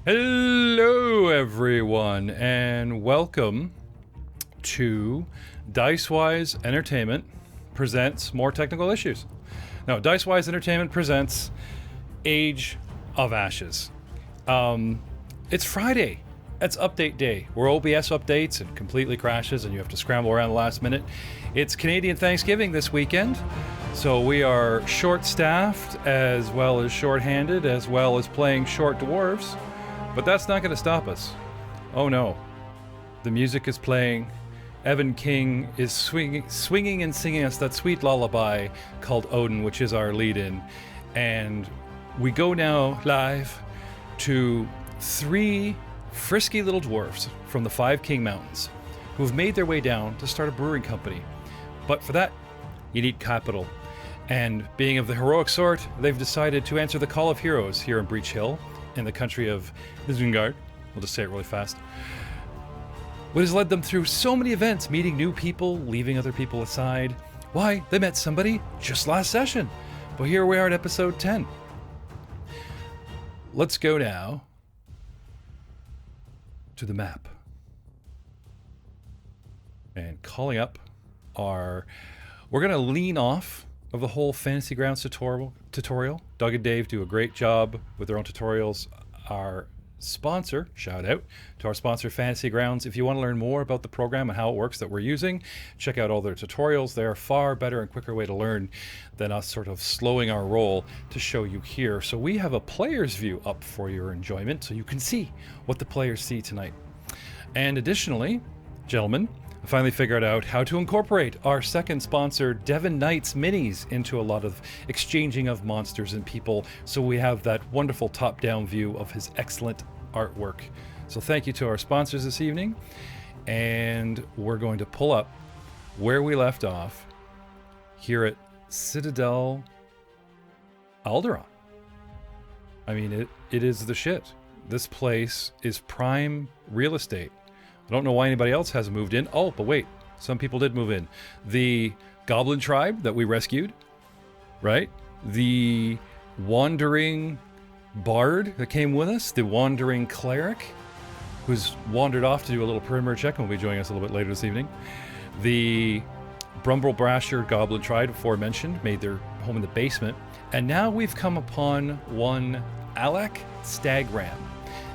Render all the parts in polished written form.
Hello, everyone, and welcome to Dicewise Entertainment presents More Technical Issues. Now, Dicewise Entertainment presents Age of Ashes. It's Friday. It's update day, where OBS updates and completely crashes and you have to scramble around the last minute. It's Canadian Thanksgiving this weekend, so we are short-staffed as well as short-handed as well as playing short dwarves. But that's not going to stop us. Oh no. The music is playing. Evan King is swinging and singing us that sweet lullaby called ODIN, which is our lead-in. And we go now live to 3 frisky little dwarves from the 5 King Mountains who have made their way down to start a brewing company. But for that, you need capital. And being of the heroic sort, they've decided to answer the call of heroes here in Breach Hill, in the country of Isengard. We'll just say it really fast. What has led them through so many events, meeting new people, leaving other people aside. Why, they met somebody just last session. But here we are at episode 10. Let's go now to the map. And calling up our... We're going to lean off of the whole Fantasy Grounds tutorial. Doug and Dave do a great job with their own tutorials. Our sponsor, shout out to our sponsor, Fantasy Grounds. If you want to learn more about the program and how it works that we're using, check out all their tutorials. They're a far better and quicker way to learn than us sort of slowing our roll to show you here. So we have a player's view up for your enjoyment so you can see what the players see tonight. And additionally, gentlemen, I finally figured out how to incorporate our second sponsor, Devon Knight's Minis, into a lot of exchanging of monsters and people, so we have that wonderful top-down view of his excellent artwork. So thank you to our sponsors this evening, and we're going to pull up where we left off here at Citidel Alterien. I mean, it is the shit. This place is prime real estate. I don't know why anybody else hasn't moved in. Oh, but wait, some people did move in. The goblin tribe that we rescued, right? The wandering bard that came with us, the wandering cleric who's wandered off to do a little perimeter check and will be joining us a little bit later this evening. The Brumble Brasher goblin tribe, aforementioned, made their home in the basement. And now we've come upon one Alak Stagram,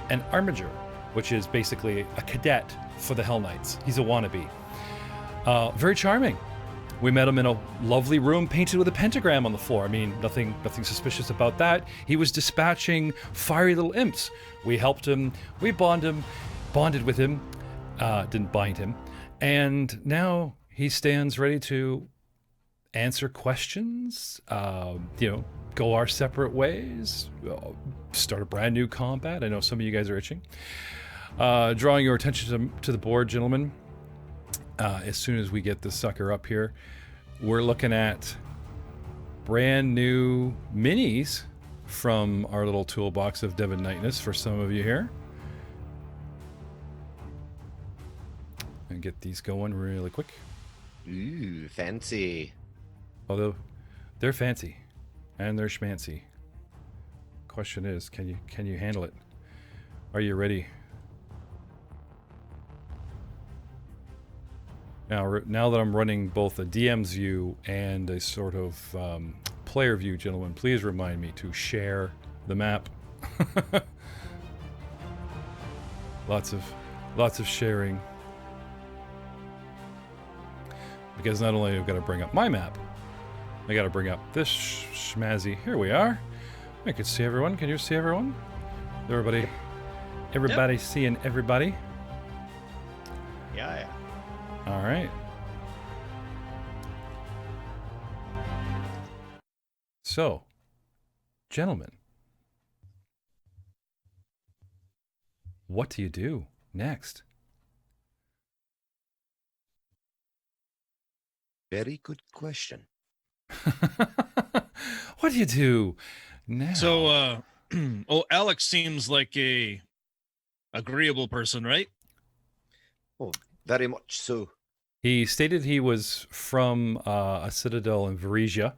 an armiger, which is basically a cadet for the Hell Knights. He's a wannabe. Very charming. We met him in a lovely room painted with a pentagram on the floor. I mean, nothing suspicious about that. He was dispatching fiery little imps. We helped him. We bonded with him. Didn't bind him. And now he stands ready to answer questions, go our separate ways, start a brand new combat. I know some of you guys are itching. Drawing your attention to the board, gentlemen, as soon as we get this sucker up here, we're looking at brand new minis from our little toolbox of Devon Knightness for some of you here. And get these going really quick. Ooh, fancy. Although, they're fancy. And they're schmancy. Question is, can you handle it? Are you ready? Now that I'm running both a DM's view and a sort of player view, gentlemen, please remind me to share the map. Lots of sharing. Because not only have I got to bring up my map, I got to bring up this schmazzy. Here we are. I can see everyone. Can you see everyone? Everybody yep. Seeing everybody. Yeah. All right. So, gentlemen, what do you do next? Very good question. What do you do now? So, Alex seems like a agreeable person, right? Oh, very much so. He stated he was from a citadel in Varesia,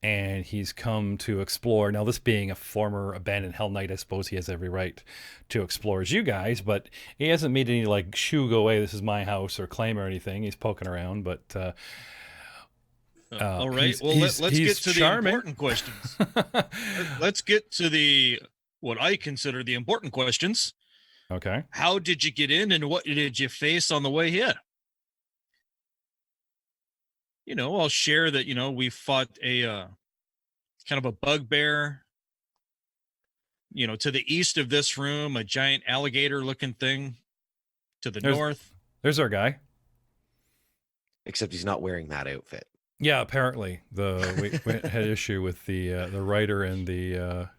and he's come to explore. Now, this being a former abandoned Hell Knight, I suppose he has every right to explore as you guys, but he hasn't made any like shoo go away, this is my house or claim or anything. He's poking around, but all right. he's- Well, he's- let's he's get to charming. the important questions. Let's get to what I consider the important questions. Okay. How did you get in, and what did you face on the way in? I'll share that, we fought a kind of a bugbear, to the east of this room, a giant alligator looking thing to the north. There's our guy. Except he's not wearing that outfit. Yeah, apparently we had issue with the writer and the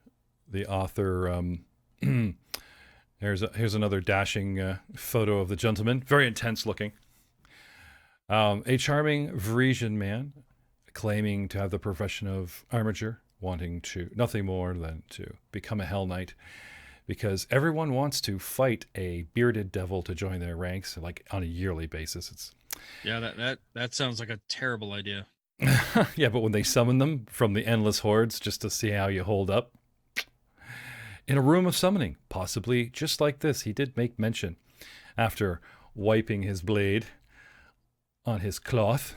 author. Here's another dashing photo of the gentleman, very intense looking. A charming Varisian man, claiming to have the profession of armature, wanting to nothing more than to become a Hell Knight, because everyone wants to fight a bearded devil to join their ranks, like on a yearly basis. That sounds like a terrible idea. Yeah, but when they summon them from the endless hordes just to see how you hold up, in a room of summoning, possibly just like this, he did make mention, after wiping his blade on his cloth,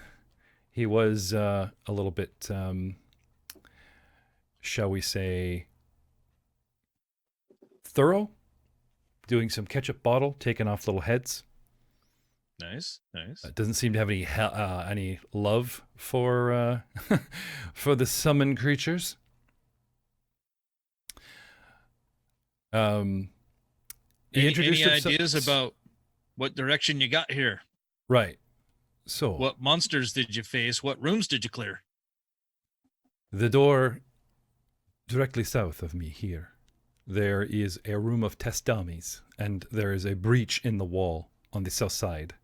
he was a little bit, shall we say, thorough, doing some ketchup bottle, taking off little heads. Nice. Doesn't seem to have any love for for the summoned creatures. He introduced any himself- ideas about what direction you got here? Right. So What monsters did you face? What rooms did you clear? the door directly south of me here, there is a room of test dummies, and there is a breach in the wall on the south side.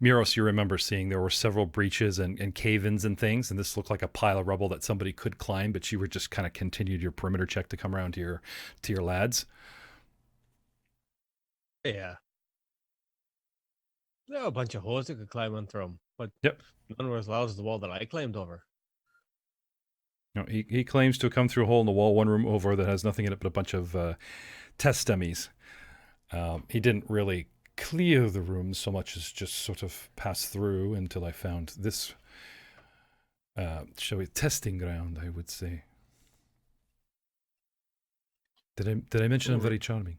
Muros, you remember seeing there were several breaches and cave-ins and things, and this looked like a pile of rubble that somebody could climb, but you were just kind of continued your perimeter check to come around to your lads. Yeah. There were a bunch of holes that could climb on through them, but Yep. none were as loud as the wall that I climbed over. No, he claims to have come through a hole in the wall one room over that has nothing in it but a bunch of test dummies. He didn't really clear the room so much as just sort of pass through until I found this, shall we, testing ground, I would say. Did I mention I'm very charming?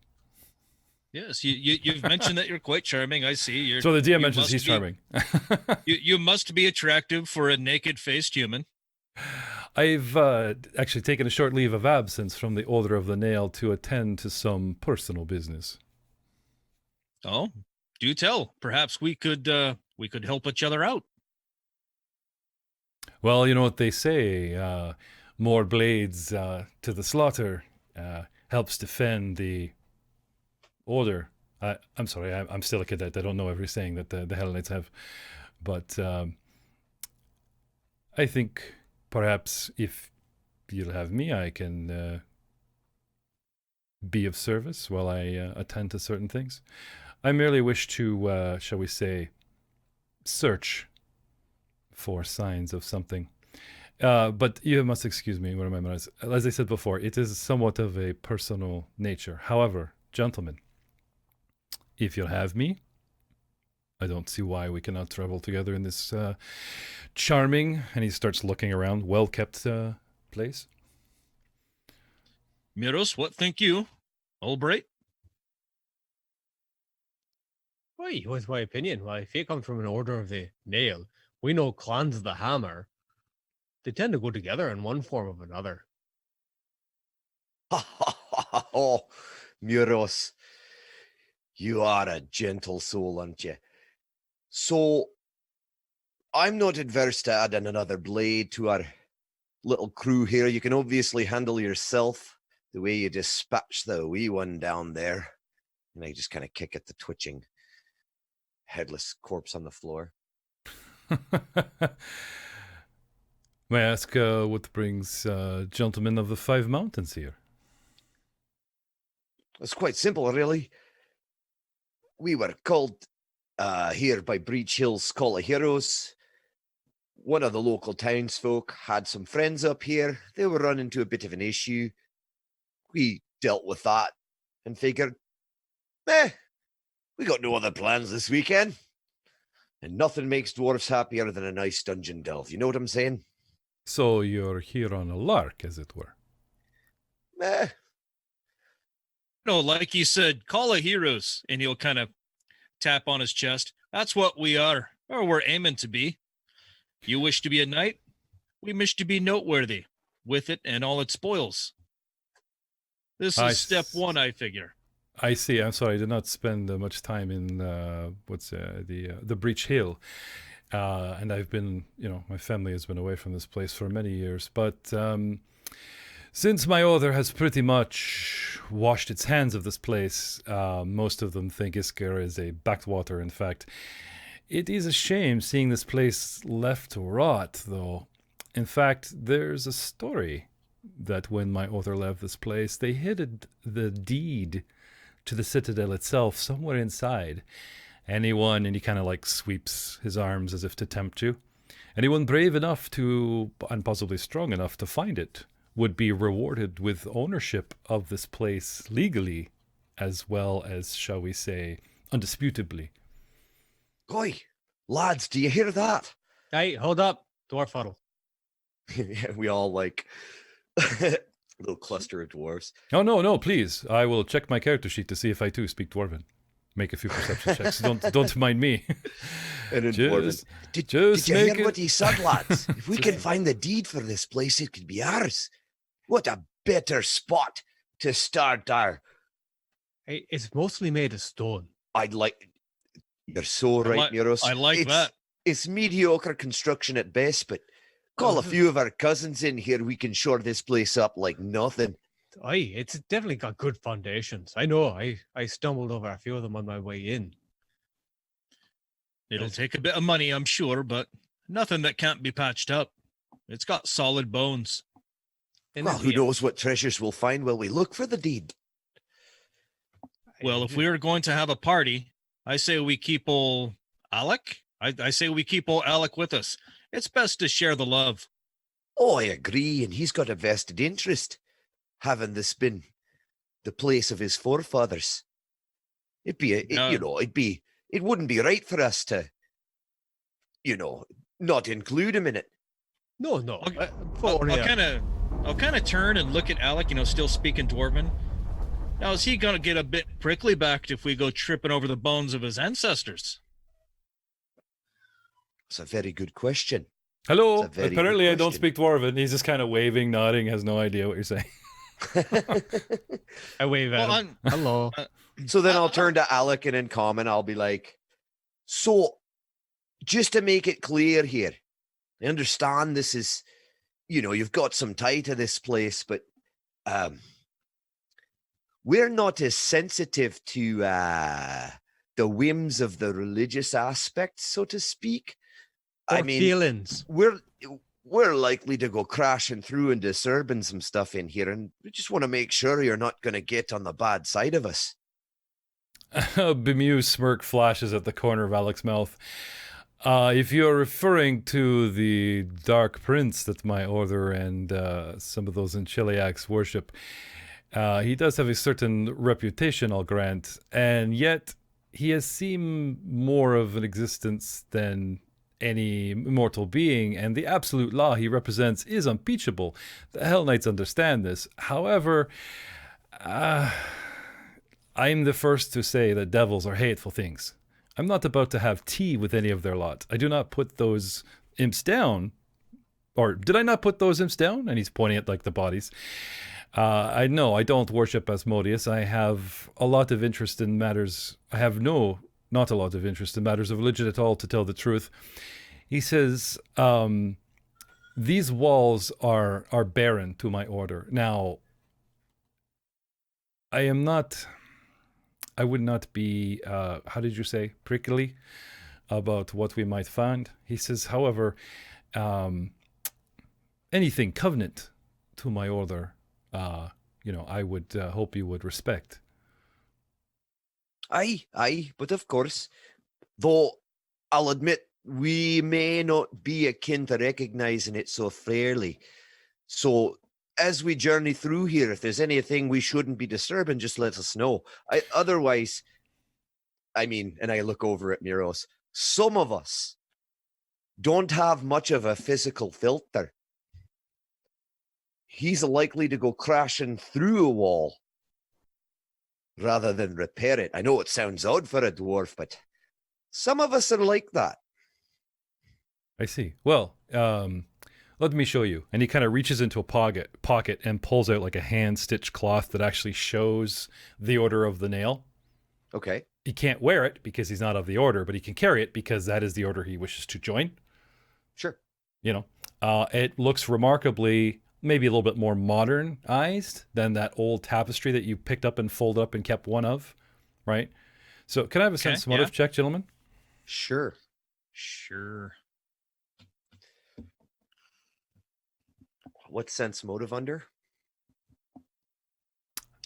Yes, you've mentioned that you're quite charming. I see. So the DM you mentions must he's be- charming. You must be attractive for a naked-faced human. I've actually taken a short leave of absence from the Order of the Nail to attend to some personal business. Oh, do tell. Perhaps we could help each other out. Well, you know what they say, more blades to the slaughter helps defend the order. I'm sorry, I'm still a cadet. I don't know every saying that the Hell Knights have. But I think perhaps if you'll have me, I can be of service while I attend to certain things. I merely wish to, shall we say, search for signs of something. But you must excuse me, one of my manners. As I said before, it is somewhat of a personal nature. However, gentlemen, if you'll have me, I don't see why we cannot travel together in this charming, and he starts looking around, well-kept place. Miros, what think you? Albright? Why, what's my opinion? Well, if you come from an order of the nail, we know clans of the hammer. They tend to go together in one form or another. Oh, Muros, you are a gentle soul, aren't you? So, I'm not adverse to adding another blade to our little crew here. You can obviously handle yourself the way you dispatch the wee one down there. And I just kind of kick at the twitching, headless corpse on the floor. May I ask what brings gentlemen of the Five Mountains here? It's quite simple, really. We were called here by Breach Hill's Call of Heroes. one of the local townsfolk had some friends up here. They were running into a bit of an issue. We dealt with that and figured, we got no other plans this weekend. And nothing makes dwarves happier than a nice dungeon delve. You know what I'm saying? So you're here on a lark, as it were. No, like he said, call a heroes, and he'll kind of tap on his chest. That's what we are, or we're aiming to be. You wish to be a knight? We wish to be noteworthy, with it and all its spoils. This is step one, I figure. I see. I'm sorry. I did not spend much time in the Breach Hill, and I've been, my family has been away from this place for many years. But since my order has pretty much washed its hands of this place, most of them think Isker is a backwater. In fact, it is a shame seeing this place left to rot, though. In fact, there's a story that when my author left this place, they hid the deed to the Citadel itself somewhere inside. And he kind of like sweeps his arms as if to tempt you. Anyone brave enough to, and possibly strong enough to find it, would be rewarded with ownership of this place legally, as well as, shall we say, undisputably. Oi, lads, do you hear that? Hey, hold up, dwarf huddle. Yeah, we all like little cluster of dwarves. Oh, no, please. I will check my character sheet to see if I too speak Dwarven. Make a few perception checks. Don't mind me. And in Just- Dwarven, did just you make hear what it- he said, lads? If we can find the deed for this place, it could be ours. What a better spot to start our... Hey, it's mostly made of stone. I'd like... You're so right, Muros. I like It's- that. It's mediocre construction at best, but call a few of our cousins in here, we can shore this place up like nothing. Aye, it's definitely got good foundations. I know. I stumbled over a few of them on my way in. It'll take a bit of money, I'm sure, but nothing that can't be patched up. It's got solid bones. And Well, at who the- knows what treasures we'll find while we look for the deed. Well, if we are going to have a party, I say we keep old Alak. I say we keep old Alak with us. It's best to share the love. Oh, I agree, and he's got a vested interest, having this been the place of his forefathers. It wouldn't be right for us to, not include him in it. No. I'll kind of turn and look at Alak, still speaking Dwarven. Now, is he going to get a bit prickly backed if we go tripping over the bones of his ancestors? It's a very good question. Hello. It's a very Apparently good I don't question. speak Dwarven. He's just kind of waving, nodding, has no idea what you're saying. I wave at Well, him. Hello. So then I'll turn to Alec, and in common, I'll be like, so just to make it clear here, I understand this is, you've got some tie to this place, but we're not as sensitive to the whims of the religious aspects, so to speak. Or feelings. We're likely to go crashing through and disturbing some stuff in here, and we just want to make sure you're not going to get on the bad side of us. A bemused smirk flashes at the corner of Alec's mouth. If you're referring to the Dark Prince that my order and some of those in Chiliacs worship, he does have a certain reputation, I'll grant, and yet he has seemed more of an existence than any mortal being, and the absolute law he represents is unimpeachable. The Hell Knights understand this. However, I'm the first to say that devils are hateful things. I'm not about to have tea with any of their lot. I do not put those imps down. Or did I not put those imps down? And he's pointing at like the bodies. I don't worship Asmodeus. I have a lot of interest in matters. I have not a lot of interest in matters of religion at all, to tell the truth. He says, these walls are barren to my order. Now, I would not be, how did you say, prickly about what we might find. He says, however, anything covenant to my order, I would hope you would respect. Aye, but of course, though I'll admit we may not be akin to recognizing it so fairly. So as we journey through here, if there's anything we shouldn't be disturbing, just let us know. Otherwise, I mean, and I look over at Miros, some of us don't have much of a physical filter. He's likely to go crashing through a wall rather than repair it. I know it sounds odd for a dwarf, but some of us are like that. I see. Well, let me show you. And he kind of reaches into a pocket and pulls out like a hand-stitched cloth that actually shows the order of the nail. Okay. He can't wear it because he's not of the order, but he can carry it because that is the order he wishes to join. Sure. You know, it looks remarkably, maybe a little bit more modernized than that old tapestry that you picked up and folded up and kept one of, right? So can I have a sense motive check, gentlemen? Sure. Sure. What sense motive under?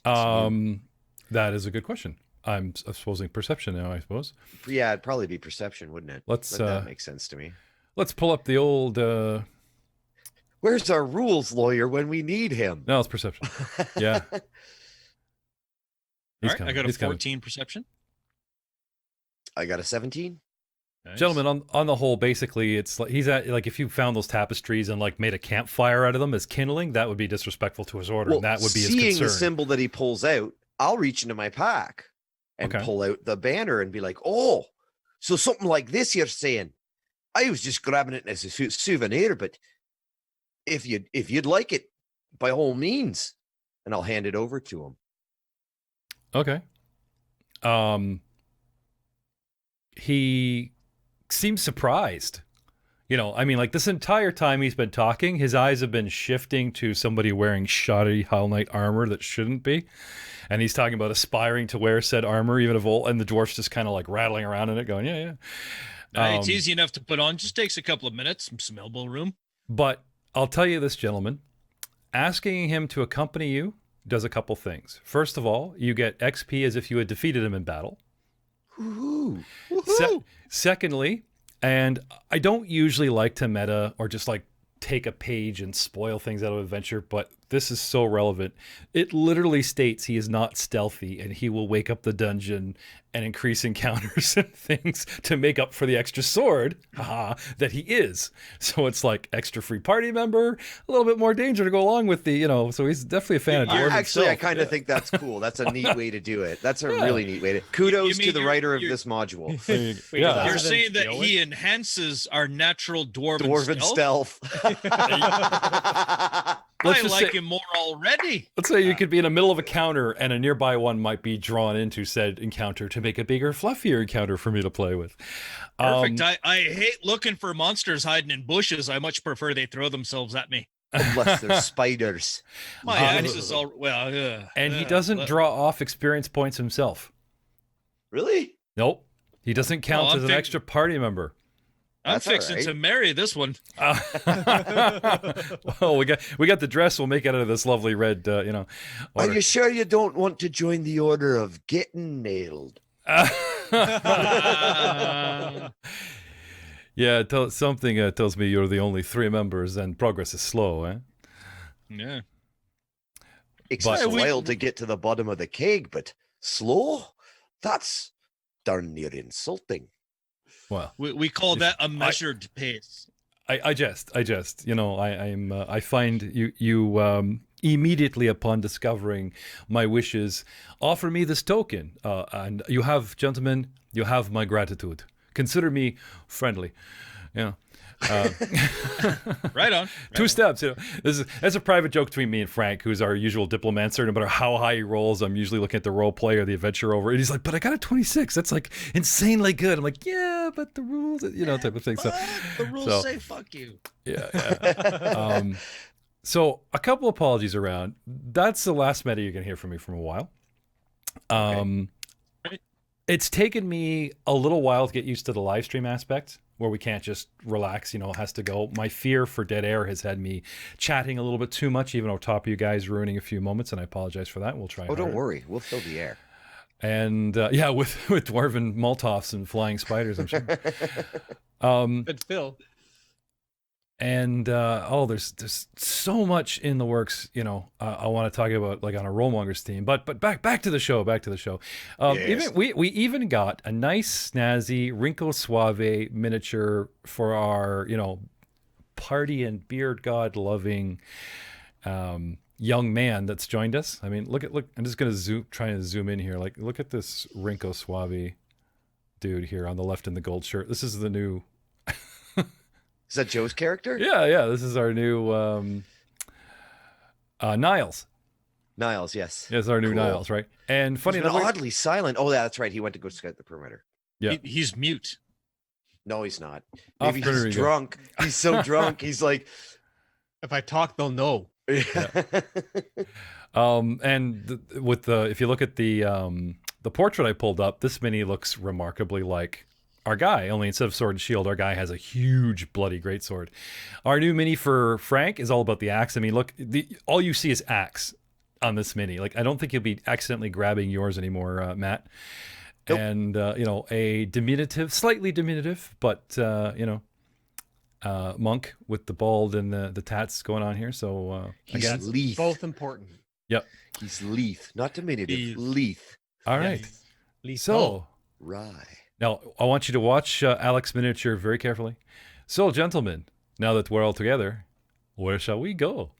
That is a good question. I'm supposing perception now, I suppose. Yeah, it'd probably be perception, wouldn't it? Let's that makes sense to me. Let's pull up the old Where's our rules lawyer when we need him? No, it's perception. Yeah. All right, I got a 14 perception. I got a 17. Nice. Gentlemen, on the whole, basically, it's like he's at, like, if you found those tapestries and like made a campfire out of them as kindling, that would be disrespectful to his order. Well, and that would be his seeing concern. the symbol that he pulls out, I'll reach into my pack and pull out the banner and be like, "Oh, so something like this you're saying? I was just grabbing it as a souvenir, but if you'd like it, by all means," and I'll hand it over to him. Okay. He seems surprised. You know, I mean, like this entire time he's been talking, his eyes have been shifting to somebody wearing shoddy Hell Knight armor that shouldn't be. And he's talking about aspiring to wear said armor, even of old, and the dwarf's just kind of like rattling around in it, going, yeah. It's easy enough to put on. Just takes a couple of minutes, some elbow room. But I'll tell you this, gentlemen, asking him to accompany you does a couple things. First of all, you get XP as if you had defeated him in battle. Woohoo! Secondly, and I don't usually like to meta or just like take a page and spoil things out of adventure, but this is so relevant. It literally states he is not stealthy and he will wake up the dungeon and increase encounters and things to make up for the extra sword that he is. So it's like extra free party member, a little bit more danger to go along with the, you know, so he's definitely a fan of Dwarves. Actually, I kind of think that's cool. That's a neat way to do it. That's a really neat way to. Kudos to the writer of this module. You're saying that he enhances our natural dwarven stealth? I like him more already. Let's say you could be in the middle of a counter and a nearby one might be drawn into said encounter to make a bigger, fluffier encounter for me to play with. Perfect. I hate looking for monsters hiding in bushes. I much prefer they throw themselves at me. Unless they're spiders. My axe is all and he doesn't draw off experience points himself. Really? Nope. He doesn't count as an extra party member. I'm fixing to marry this one. Well, we got the dress. We'll make it out of this lovely red, order. Are you sure you don't want to join the order of getting nailed? Yeah, something tells me you're the only 3 members and progress is slow, eh? Yeah. It's a while to get to the bottom of the keg, but slow? That's darn near insulting. Well, we call that a measured pace. I jest. You know, I find you immediately upon discovering my wishes, offer me this token, and you have, gentlemen, you have my gratitude. Consider me friendly. You know. Right on. Two steps. You know, that's a private joke between me and Frank, who's our usual diplomancer. No matter how high he rolls, I'm usually looking at the role play or the adventure over. And he's like, "But I got a 26. That's like insanely good." I'm like, "Yeah, but the rules, you know, type of thing." So the rules say fuck you. Yeah. So a couple apologies around. That's the last meta you're gonna hear from me from a while. It's taken me a little while to get used to the live stream aspect, where we can't just relax, you know, it has to go. My fear for dead air has had me chatting a little bit too much, even on top of you guys ruining a few moments, and I apologize for that. We'll try. Oh, don't worry. We'll fill the air. And with dwarven Molotofs and flying spiders, I'm sure. Good Phil. And there's so much in the works, I want to talk about, like, on a Mongers theme. But back to the show. Yes. Even we even got a nice snazzy Rinco Suave miniature for our party and beard god loving young man that's joined us. I mean, look. I'm just gonna trying to zoom in here. Like, look at this Rinco Suave dude here on the left in the gold shirt. This is the new. Is that Joe's character? Yeah. This is our new Niles. Niles, yes. Yes, our new Cool. Niles, right? And funny He's been enough, oddly silent. Oh, yeah, that's right. He went to go scout the perimeter. Yeah. He's mute. No, he's not. Off Maybe perimeter he's you go. drunk. He's so drunk. He's like, If I talk, they'll know. and if you look at the portrait I pulled up, this mini looks remarkably like our guy, only instead of sword and shield, our guy has a huge bloody greatsword. Our new mini for Frank is all about the axe. I mean, look, all you see is axe on this mini. Like, I don't think you'll be accidentally grabbing yours anymore, Matt. Nope. And a slightly diminutive, but monk with the bald and the tats going on here. So he's again, Leith. Both important. yep. He's Leith, not diminutive. He's- Leith. All right. Leith. So Rye. now I want you to watch Alak's miniature very carefully. So, gentlemen, now that we're all together, where shall we go?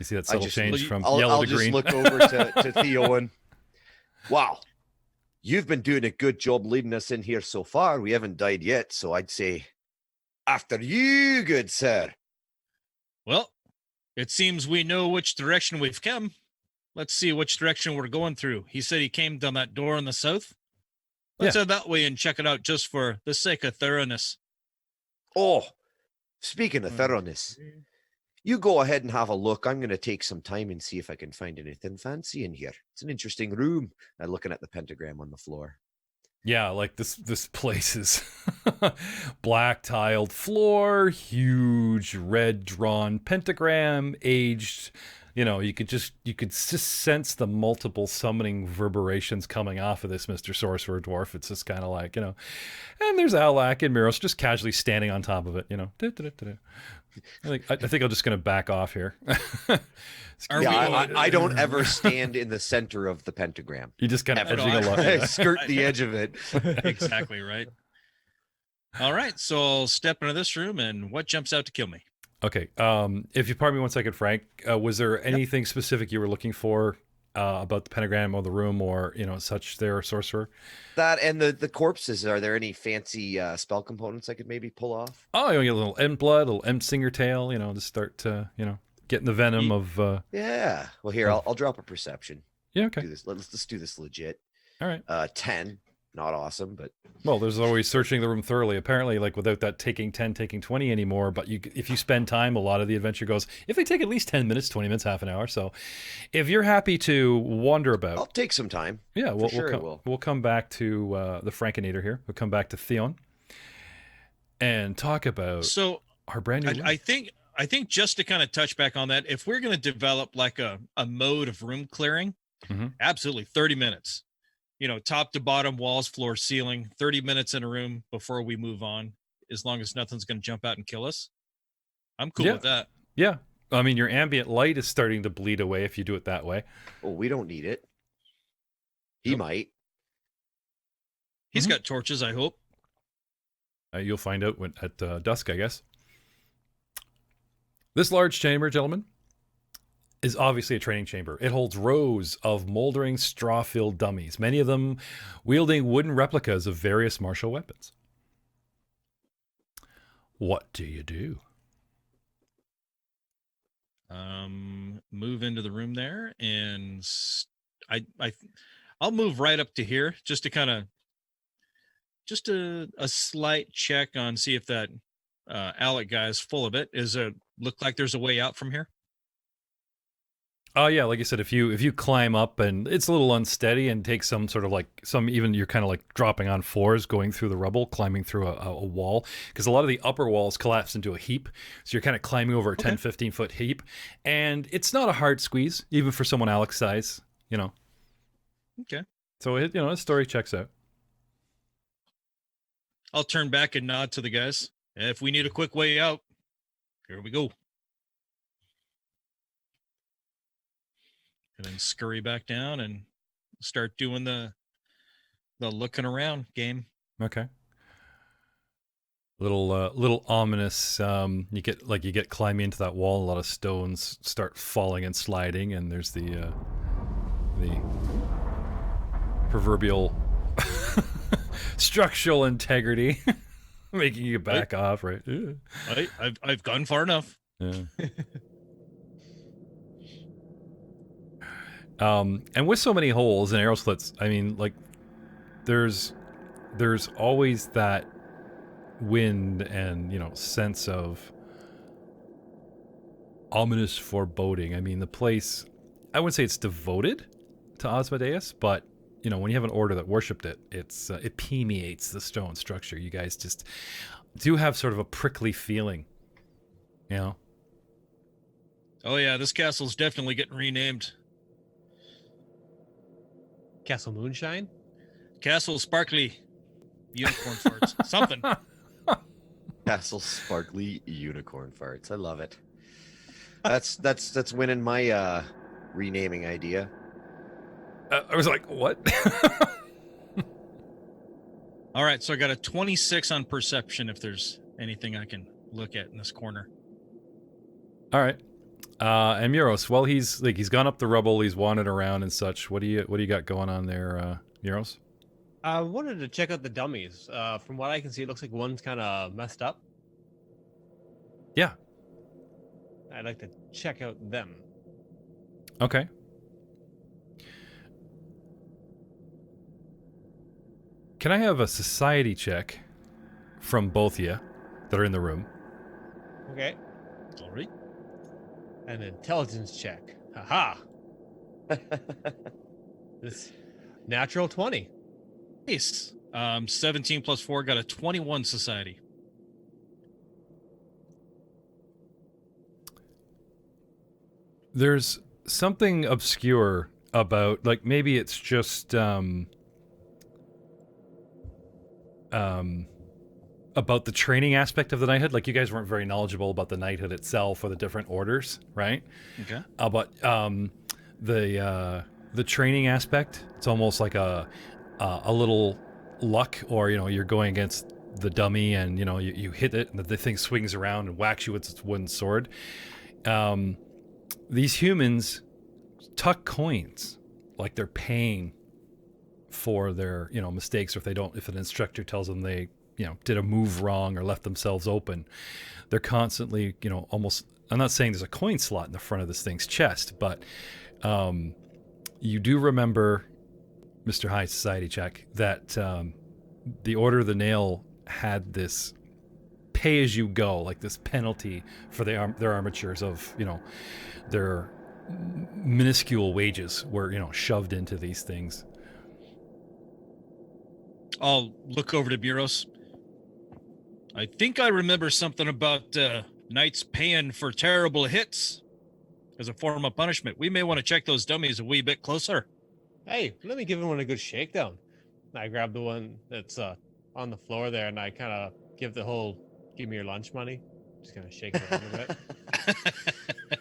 You see that subtle change from yellow I'll to just green? look over to Theo and, wow, you've been doing a good job leading us in here so far. We haven't died yet, so I'd say, after you, good sir. Well, it seems we know which direction we've come. Let's see which direction we're going through. He said he came down that door in the south. Let's head that way and check it out just for the sake of thoroughness. Oh, speaking of thoroughness, you go ahead and have a look. I'm going to take some time and see if I can find anything fancy in here. It's an interesting room. I'm looking at the pentagram on the floor. Yeah, like this place is black tiled floor, huge red drawn pentagram, aged. You could just sense the multiple summoning reverberations coming off of this Mr. Sorcerer Dwarf. It's just kind of like, and there's Alak and Miros just casually standing on top of it, I think I'm just going to back off here. I don't ever stand in the center of the pentagram. You just kind of Ever. edging along. I skirt the edge of it. Exactly right. All right, so I'll step into this room, and what jumps out to kill me? Okay. If you pardon me 1 second, Frank, was there anything specific you were looking for about the pentagram or the room or, such there, Sorcerer? That and the corpses. Are there any fancy spell components I could maybe pull off? Oh, you get a little end blood, a little end singer tail, to start, getting the venom of... Yeah. Well, here, I'll drop a perception. Yeah, okay. Do this. Let's do this legit. All right. 10. Not awesome, but Well, there's always searching the room thoroughly. Apparently, like, without that taking 10, taking 20 anymore, but if you spend time, a lot of the adventure goes, if they take at least 10 minutes, 20 minutes, half an hour. So if you're happy to wander about... I'll take some time. Yeah, we'll come back to the Frankinator here. We'll come back to Theon and talk about our brand new room. I think just to kind of touch back on that, if we're going to develop like a mode of room clearing, absolutely 30 minutes. Top to bottom, walls, floor, ceiling, 30 minutes in a room before we move on, as long as nothing's going to jump out and kill us. I'm cool with that. Yeah. I mean, your ambient light is starting to bleed away if you do it that way. Oh, we don't need it. He might. He's got torches, I hope. You'll find out at dusk, I guess. This large chamber, gentlemen, is obviously a training chamber. It holds rows of moldering straw-filled dummies, many of them wielding wooden replicas of various martial weapons. What do you do? Move into the room there, and I'll move right up to here just to kind of a slight check on see if that Alak guy is full of it. Look like there's a way out from here? Oh yeah, like I said, if you climb up and it's a little unsteady and takes some sort of even you're kind of like dropping on floors, going through the rubble, climbing through a wall, because a lot of the upper walls collapse into a heap. So you're kind of climbing over a 10, 15 foot heap, and it's not a hard squeeze, even for someone Alak's size, Okay. So his story checks out. I'll turn back and nod to the guys. If we need a quick way out, here we go. And then scurry back down and start doing the looking around game. Okay. Little ominous. You get climbing into that wall. A lot of stones start falling and sliding, and there's the proverbial structural integrity making you back off. Right. I've gone far enough. Yeah. And with so many holes and arrow slits, I mean, like, there's always that wind and, you know, sense of ominous foreboding. I mean, the place, I wouldn't say it's devoted to Asmodeus, but, you know, when you have an order that worshipped it, it permeates the stone structure. You guys just do have sort of a prickly feeling, you know? Oh yeah, this castle's definitely getting renamed. Castle Moonshine? Castle Sparkly Unicorn Farts. Something. Castle Sparkly Unicorn Farts. I love it. That's winning my renaming idea. I was like, what? All right, so I got a 26 on perception if there's anything I can look at in this corner. All right. And Muros, well, he's gone up the rubble, he's wandered around and such. What do you got going on there, Muros? I wanted to check out the dummies. From what I can see, it looks like one's kind of messed up. Yeah. I'd like to check out them. Okay. Can I have a society check from both of you that are in the room? Okay. All right. An intelligence check. Haha. This natural 20. Nice. 17 plus 4 got a 21 society. There's something obscure about, like, maybe it's just about the training aspect of the knighthood. Like, you guys weren't very knowledgeable about the knighthood itself or the different orders, right? Okay. But the training aspect, it's almost like a little luck, or, you know, you're going against the dummy and, you know, you hit it and the thing swings around and whacks you with its wooden sword. These humans tuck coins like they're paying for their, you know, mistakes, or if an instructor tells them they, you know, did a move wrong or left themselves open. They're constantly, you know, almost, I'm not saying there's a coin slot in the front of this thing's chest, but you do remember, Mr. High Society check, that the Order of the Nail had this pay as you go, like this penalty for their armatures of, you know, their minuscule wages were, you know, shoved into these things. I'll look over to Buros. I think I remember something about knights paying for terrible hits as a form of punishment. We may want to check those dummies a wee bit closer. Hey, let me give one a good shakedown. I grab the one that's on the floor there, and I kind of give the whole "give me your lunch money." Just kind of shake it a little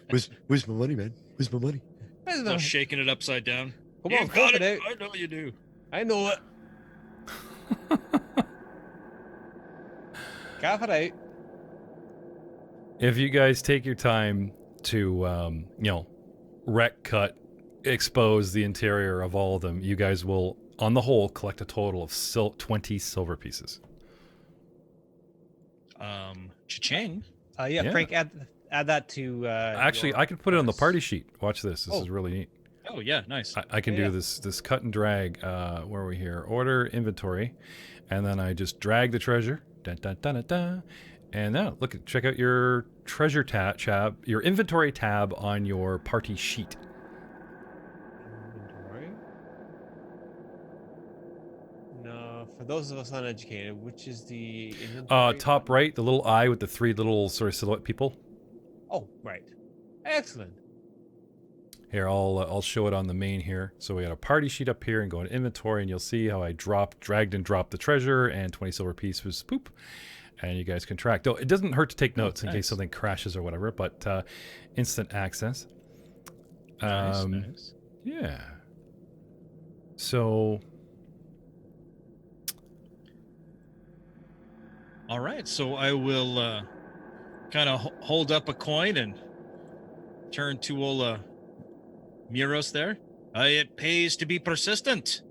bit. Where's my money, man? Where's my money? Still shaking it upside down. Come You've on, got cough it. it out. I know you do. I know it. Cough it out. If you guys take your time to, you know, wreck, cut, expose the interior of all of them, you guys will, on the whole, collect a total of 20 silver pieces. Cha-ching. Yeah, Frank, add that to. Actually, I can put it on the party sheet. Watch this. This is really neat. Oh yeah, nice. I can do this cut and drag. Where are we here? Order inventory, and then I just drag the treasure. Dun, dun, dun, dun, dun. And now check out your treasure tab, your inventory tab on your party sheet. Inventory. No, for those of us uneducated, which is the inventory? Top right, the little eye with the three little sort of silhouette people. Oh, right. Excellent. Here, I'll show it on the main here. So we got a party sheet up here, and go into inventory, and you'll see how I dragged and dropped the treasure, and 20 silver pieces, poop. And you guys can track. Though it doesn't hurt to take notes in case something crashes or whatever, but instant access. Nice. Yeah. So... All right, so I will kind of hold up a coin and turn to old Miros there. It pays to be persistent.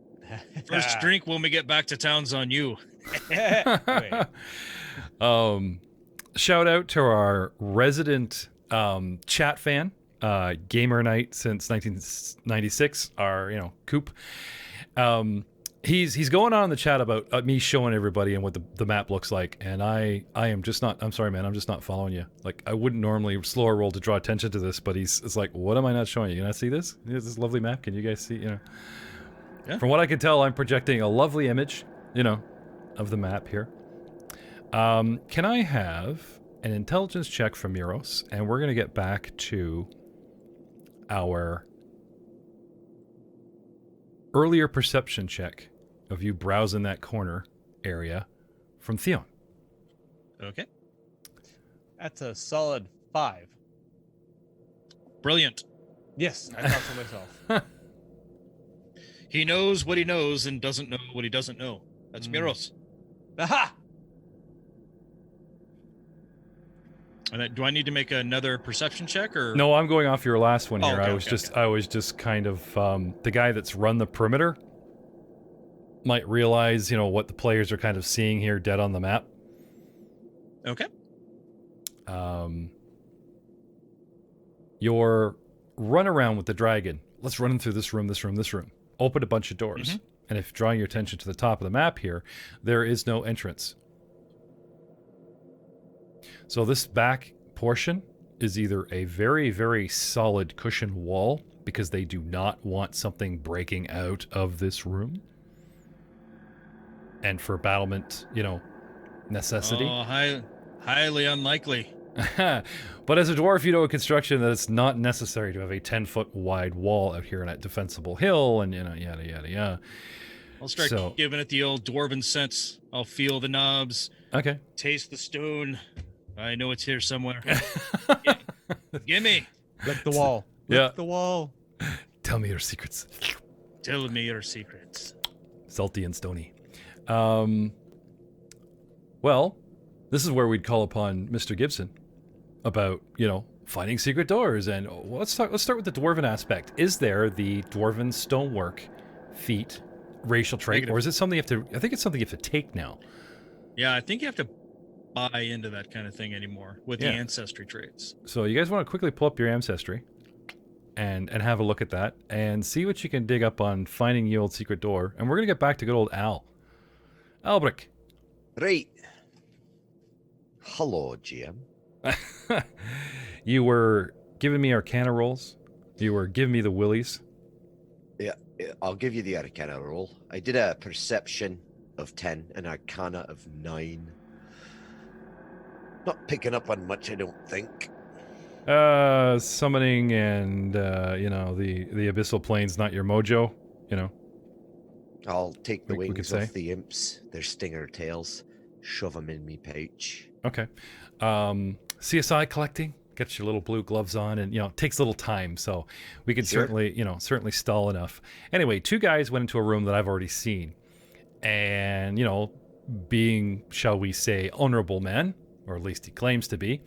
First drink when we get back to town's on you. Wait. Shout out to our resident chat fan, gamer night since 1996. Our Coop. He's going on in the chat about me showing everybody and what the map looks like, and I am just not. I'm sorry, man. I'm just not following you. Like, I wouldn't normally slow a roll to draw attention to this, but it's like, what am I not showing you? You not see this? This lovely map. Can you guys see? Yeah. From what I can tell, I'm projecting a lovely image, of the map here. Can I have an intelligence check from Miros, and we're gonna get back to our earlier perception check of you browsing that corner area from Theon. Okay. That's a solid 5. Brilliant. Yes, I thought so myself. He knows what he knows and doesn't know what he doesn't know. That's Miros. Aha! And do I need to make another perception check or? No, I'm going off your last one here. Okay, I was just kind of the guy that's run the perimeter might realize, what the players are kind of seeing here dead on the map. Okay. Your run around with the dragon. Let's run through this room. Open a bunch of doors. Mm-hmm. And if drawing your attention to the top of the map here, there is no entrance. So this back portion is either a very, very solid cushion wall, because they do not want something breaking out of this room. And for battlement, necessity. Oh, highly unlikely. But as a dwarf, in construction, that it's not necessary to have a 10-foot wide wall out here on that defensible hill, and yada yada yada. I'll start giving it the old dwarven sense. I'll feel the knobs. Okay. Taste the stone. I know it's here somewhere. Gimme. Lick the wall. Yeah. Lick the wall. Tell me your secrets. Tell me your secrets. Salty and stony. Well, this is where we'd call upon Mr. Gibson about, finding secret doors. And let's start with the dwarven aspect. Is there the dwarven stonework feat racial trait, Negative. or is it something I think it's something you have to take now? Yeah, I think you have to buy into that kind of thing anymore with the ancestry traits. So you guys want to quickly pull up your ancestry and have a look at that and see what you can dig up on finding the old secret door. And we're going to get back to good old Al. Albrick. Right. Hello, GM. You were giving me Arcana rolls. You were giving me the willies. Yeah, I'll give you the Arcana roll. I did a perception of 10, an Arcana of 9. Not picking up on much, I don't think. Summoning and, the abyssal plane's not your mojo, I'll take the we could wings say. off the imps, their stinger tails, shove them in me pouch. Okay. CSI collecting, get your little blue gloves on, and, it takes a little time, so we can certainly stall enough. Anyway, 2 guys went into a room that I've already seen. And, being, shall we say, honorable men, or at least he claims to be,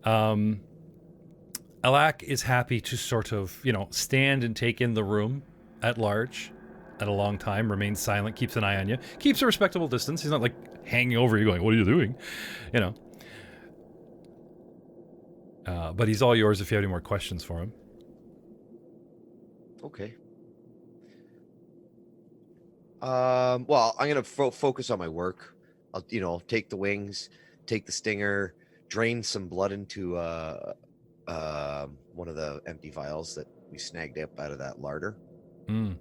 Alak is happy to sort of, stand and take in the room at large at a long time, remains silent, keeps an eye on you, keeps a respectable distance. He's not like hanging over you going, what are you doing? But he's all yours if you have any more questions for him. Okay. Well, I'm going to focus on my work. I'll, take the wings, take the stinger, drain some blood into one of the empty vials that we snagged up out of that larder. Mm.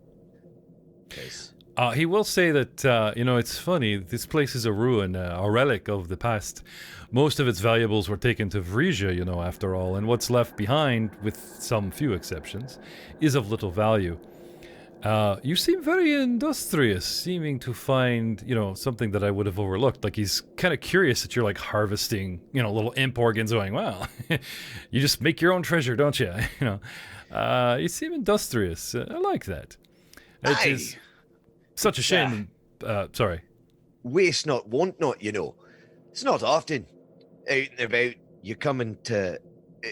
He will say that, it's funny, this place is a ruin, a relic of the past. Most of its valuables were taken to Vrija, after all, and what's left behind, with some few exceptions, is of little value. You seem very industrious, seeming to find, something that I would have overlooked. Like, he's kind of curious that you're, like, harvesting, little imp organs, going, well, you just make your own treasure, don't you? You seem industrious. I like that. It is such a shame. Sorry. Waste not, want not, It's not often out and about you coming to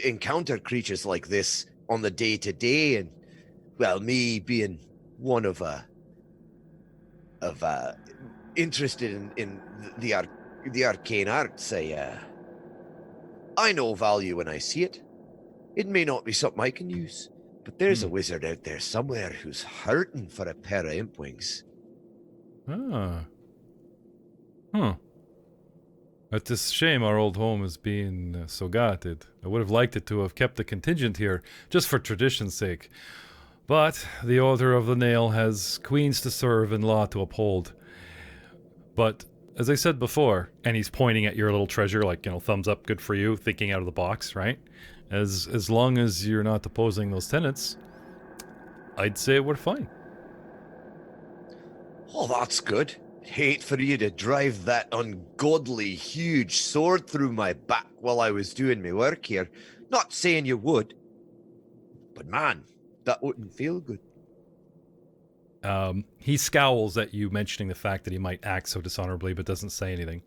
encounter creatures like this on the day-to-day, and, well, me being one of interested in the arcane arts, I know value when I see it. It may not be something I can use, but there's a wizard out there somewhere who's hurting for a pair of imp wings. Ah. Huh. It's a shame our old home is being so gutted. I would have liked it to have kept the contingent here, just for tradition's sake. But the Order of the Nail has queens to serve and law to uphold. But, as I said before, and he's pointing at your little treasure, like, thumbs up, good for you, thinking out of the box, right? As long as you're not opposing those tenants, I'd say we're fine. Oh, that's good. Hate for you to drive that ungodly huge sword through my back while I was doing my work here. Not saying you would, but man, that wouldn't feel good. He scowls at you, mentioning the fact that he might act so dishonorably, but doesn't say anything.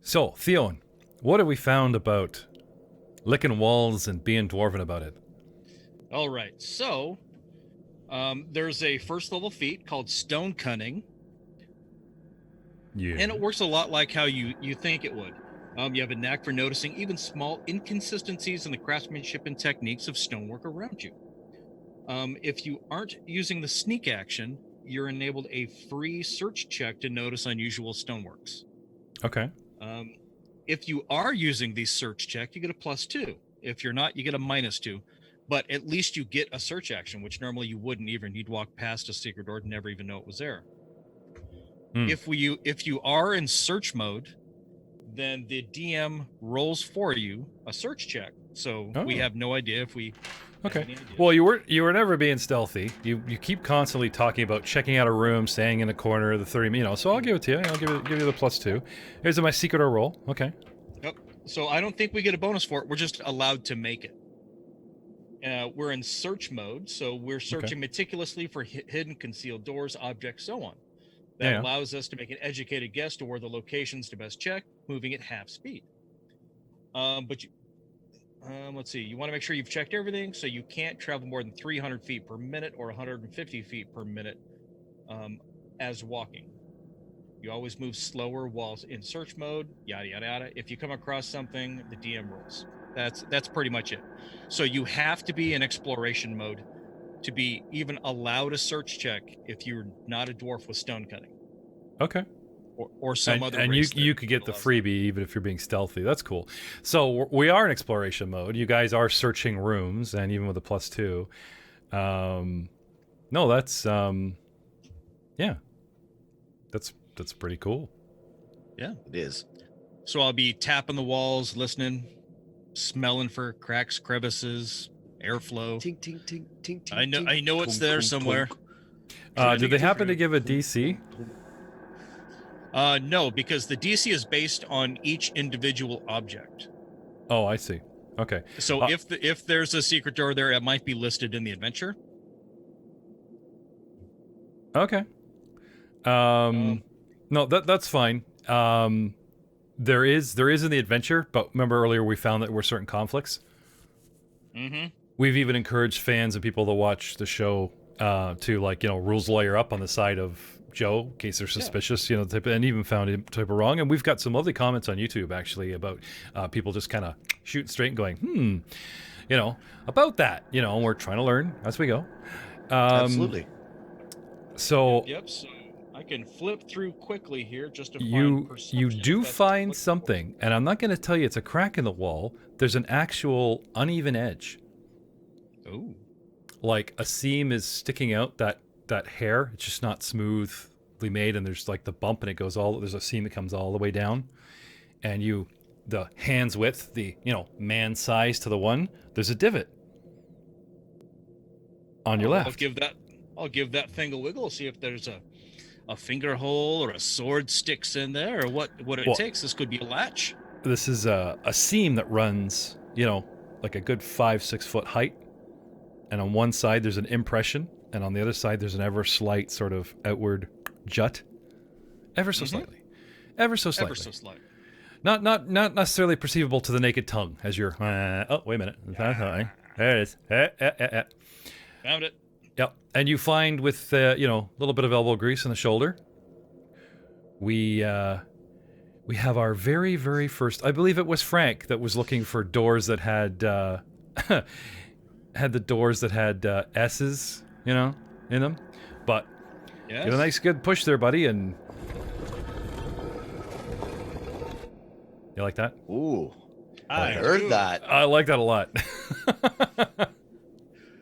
So, Theon, what have we found about licking walls and being dwarven about it? All right, so there's a first level feat called Stone Cunning. Yeah. And it works a lot like how you think it would. You have a knack for noticing even small inconsistencies in the craftsmanship and techniques of stonework around you. If you aren't using the sneak action, you're enabled a free search check to notice unusual stoneworks. Okay. If you are using the search check, you get a +2. If you're not, you get a -2. But at least you get a search action, which normally you wouldn't even. You'd walk past a secret door and never even know it was there. If you are in search mode, then the DM rolls for you a search check. So we have no idea if we. Okay. Well, you were never being stealthy. You keep constantly talking about checking out a room, staying in a corner, the 30. So I'll give it to you. I'll give you the +2. Here's my secret or roll. Okay. Yep. So I don't think we get a bonus for it. We're just allowed to make it. We're in search mode, so we're searching meticulously for hidden, concealed doors, objects, so on. That allows us to make an educated guess to where the locations to best check, moving at half speed. But let's see. You want to make sure you've checked everything, so you can't travel more than 300 feet per minute or 150 feet per minute as walking. You always move slower while in search mode, yada, yada, yada. If you come across something, the DM rolls. That's pretty much it. So you have to be in exploration mode to be even allowed a search check if you're not a dwarf with stone cutting. Okay. Or some other and race you could get the freebie even if you're being stealthy. That's cool. So we are in exploration mode. You guys are searching rooms, and even with a +2. No, that's that's pretty cool. Yeah, it is. So I'll be tapping the walls, listening, smelling for cracks, crevices, airflow. Tink, tink, tink, tink, tink, I know it's there somewhere. Do they happen to give a DC? No, because the DC is based on each individual object. Oh, I see. Okay. So if there's a secret door there, it might be listed in the adventure. Okay. No, that's fine. There is in the adventure, but remember earlier we found that there were certain conflicts. Mm-hmm. We've even encouraged fans and people that watch the show to rules lawyer up on the side of Joe in case they're suspicious, and even found him type of wrong. And we've got some lovely comments on YouTube actually about people just kind of shooting straight and going, about that, and we're trying to learn as we go. Absolutely. So Yep. So I can flip through quickly here just to you find perception. you do find something, and I'm not going to tell you it's a crack in the wall. There's an actual uneven edge. Oh. Like a seam is sticking out that that hair. It's just not smoothly made, and there's like the bump, and it goes there's a seam that comes all the way down, and the hand's width, the man size to the one, there's a divot on your left. I'll give that thing a wiggle, see if there's a finger hole or a sword sticks in there, or what it takes. This could be a latch. This is a seam that runs, like a good 5-6 foot height. And on one side, there's an impression. And on the other side, there's an ever slight sort of outward jut. Ever so slightly. Ever so slightly. Ever so slight. Not necessarily perceivable to the naked tongue as you're, oh, wait a minute. There it is. Found it. Yep. And you find with, a little bit of elbow grease in the shoulder, we have our very, very first, I believe it was Frank that was looking for doors that had, had the doors that had S's, in them. But yes. Get a nice good push there, buddy, and you like that? Ooh, I I heard that. I like that a lot.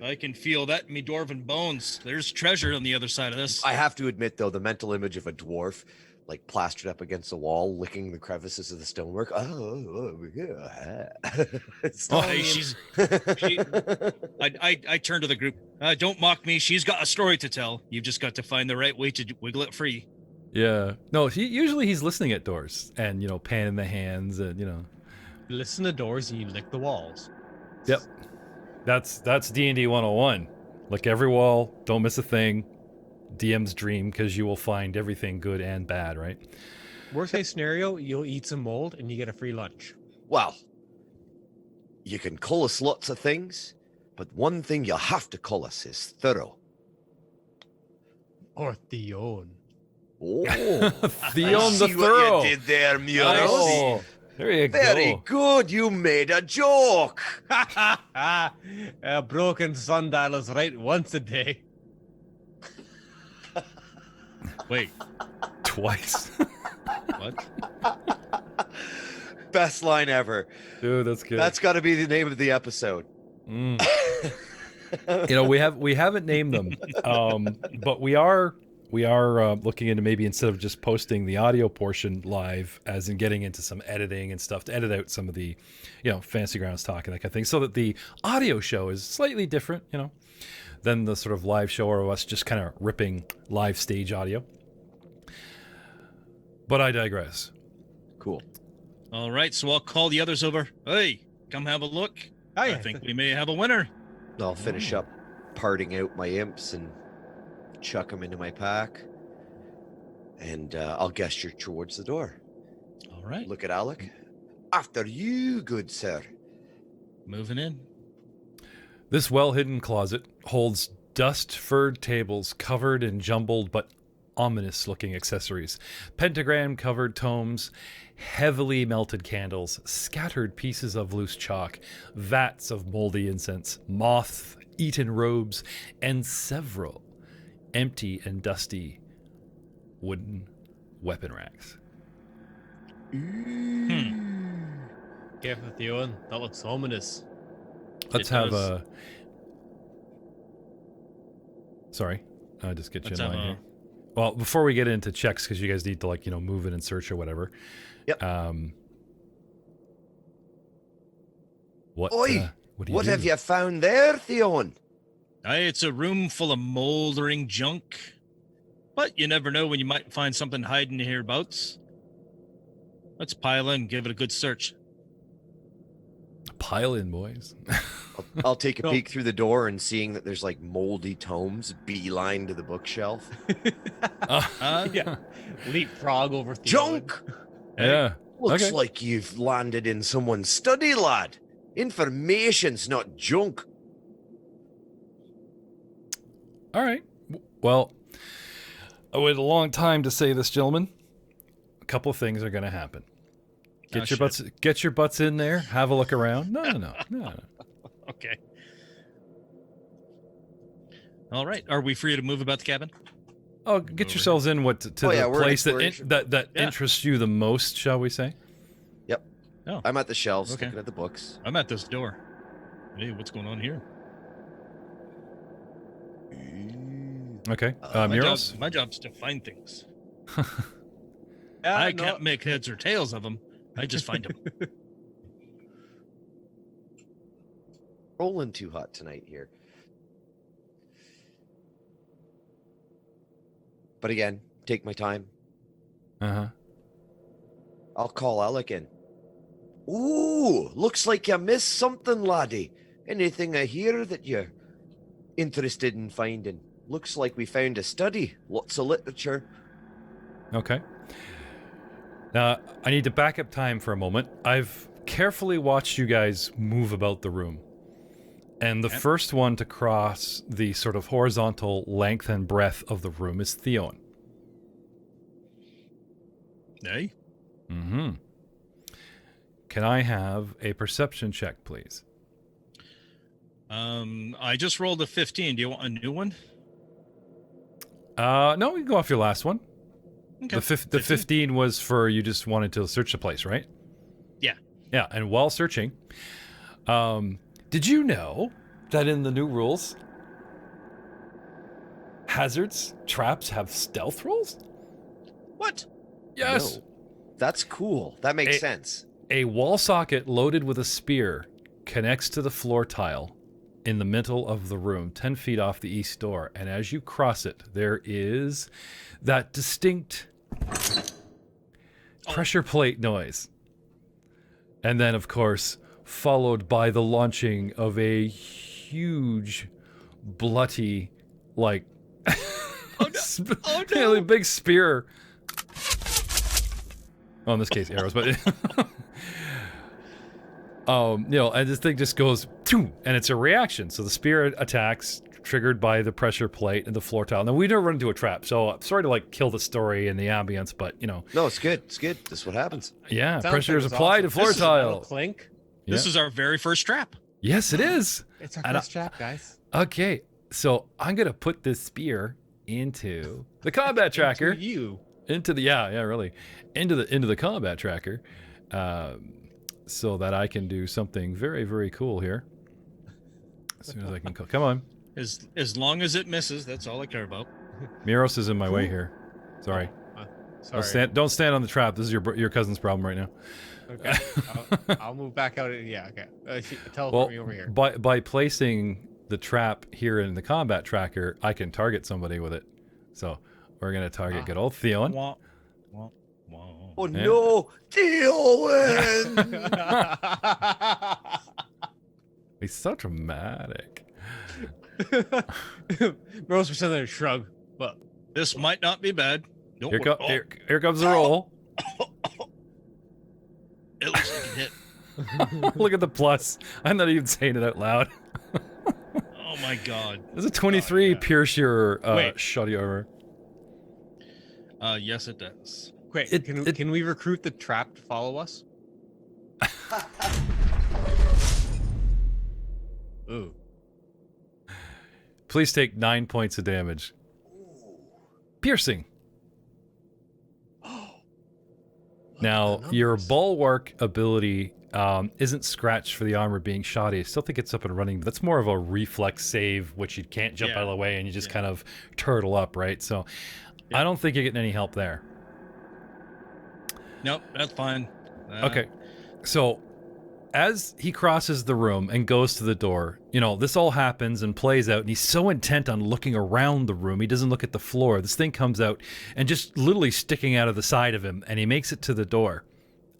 I can feel that in me dwarven bones. There's treasure on the other side of this. I have to admit, though, the mental image of a dwarf, like plastered up against the wall, licking the crevices of the stonework. Oh, yeah. I turn to the group. Don't mock me. She's got a story to tell. You've just got to find the right way to wiggle it free. Yeah. No, usually he's listening at doors and, panning the hands and, You listen to doors and you lick the walls. Yep. That's D&D 101. Lick every wall, don't miss a thing. DM's dream, because you will find everything good and bad, right? Worst case scenario, you'll eat some mold and you get a free lunch. Well, you can call us lots of things, but one thing you have to call us is thorough. Or Theon. Oh, Theon I the see Thorough. what you did there, Muros. Oh, there you Very go. good. You made a joke. A broken sundial is right once a day. Wait, Twice. what? Best line ever. Dude, that's good. That's got to be the name of the episode. Mm. We haven't named them, but we are looking into maybe instead of just posting the audio portion live, as in getting into some editing and stuff to edit out some of the, Fantasy Grounds talk and that kind of thing, so that the audio show is slightly different, than the sort of live show or us just kind of ripping live stage audio. But I digress. Cool. All right, so I'll call the others over. Hey, come have a look. I think we may have a winner. I'll finish up parting out my imps and chuck them into my pack. And I'll gesture towards the door. All right. Look at Alak. After you, good sir. Moving in. This well-hidden closet holds dust-furred tables covered in jumbled but ominous-looking accessories, pentagram-covered tomes, heavily melted candles, scattered pieces of loose chalk, vats of moldy incense, moth-eaten robes, and several empty and dusty wooden weapon racks. Careful, Theon. That looks ominous. Let's have a... Sorry, I'll just get you in line here. Well, before we get into checks, because you guys need to move in and search or whatever. Yep. What have you found there, Theon? It's a room full of moldering junk, but you never know when you might find something hiding hereabouts. Let's pile in and give it a good search. Pile in, boys. I'll take a peek through the door, and seeing that there's moldy tomes beeline to the bookshelf. Yeah. Leapfrog over Theon. Junk! Yeah. Looks like you've landed in someone's study, lad. Information's not junk. All right. Well, I waited a long time to say this, gentlemen. A couple of things are going to happen. Get your butts in there. Have a look around. No. Okay. All right. Are we free to move about the cabin? Oh, get yourselves in the place that Yeah. interests you the most, shall we say? Yep. Oh. I'm at the shelves Okay. looking at the books. I'm at this door. Hey, what's going on here? Okay. My Muros? job's to find things. Yeah, I no, can't make heads or tails of them. I just find them. Rolling too hot tonight here. But again, take my time. Uh-huh. I'll call Alak in. Ooh, looks like you missed something, laddie. Anything I hear that you're interested in finding? Looks like we found a study. Lots of literature. Okay. Now, I need to back up time for a moment. I've carefully watched you guys move about the room. And the first one to cross the sort of horizontal length and breadth of the room is Theon. Hey? Mm-hmm. Can I have a perception check, please? I just rolled a 15. Do you want a new one? No, we can go off your last one. Okay. The 15 was for you just wanted to search the place, right? Yeah. Yeah, and while searching, did you know that in the new rules, hazards, traps have stealth rolls? What? Yes. No. That's cool. That makes sense. A wall socket loaded with a spear connects to the floor tile in the middle of the room, 10 feet off the east door. And as you cross it, there is that distinct pressure plate noise. And then, of course, followed by the launching of a huge, bloody, like, really big spear. Well, in this case, arrows, but and this thing just goes, and it's a reaction. So the spear attacks, triggered by the pressure plate and the floor tile. Now, we never run into a trap, so I'm sorry to, like, kill the story and the ambience, but, No, it's good. It's good. This is what happens. Yeah, Sounds pressure like is it's applied awesome. to floor This is a metal tile. clink. This is our very first trap. Yes, it is. It's our And first trap, guys. Okay, so I'm going to put this spear into the combat tracker. To you. Into the really into the combat tracker, so that I can do something very, very cool here. As soon as I can come on. As long as it misses, that's all I care about. Miros is in my way here. Sorry. Sorry. Don't stand on the trap. This is your cousin's problem right now. Okay. I'll move back out. Yeah. Okay. Teleport me over here. by placing the trap here in the combat tracker, I can target somebody with it. So we're gonna target good old Theon. Wah, wah, wah. Oh no, Theon! He's so dramatic. Rose was something to shrug, but This might not be bad. Nope. Here comes the roll. It looks like a hit. Look at the plus. I'm not even saying it out loud. Oh my god. There's a 23 pierce your Wait. shoddy armor. Yes, it does. wait, It- can we recruit the trap to follow us? Ooh. Please take 9 points of damage. Piercing. Now, your bulwark ability isn't scratched for the armor being shoddy. I still think it's up and running, but that's more of a reflex save, which you can't jump out of the way and you just kind of turtle up, right? So I don't think you're getting any help there. Nope, that's fine. Okay. So as he crosses the room and goes to the door, this all happens and plays out, and he's so intent on looking around the room, he doesn't look at the floor. This thing comes out and just literally sticking out of the side of him, and he makes it to the door.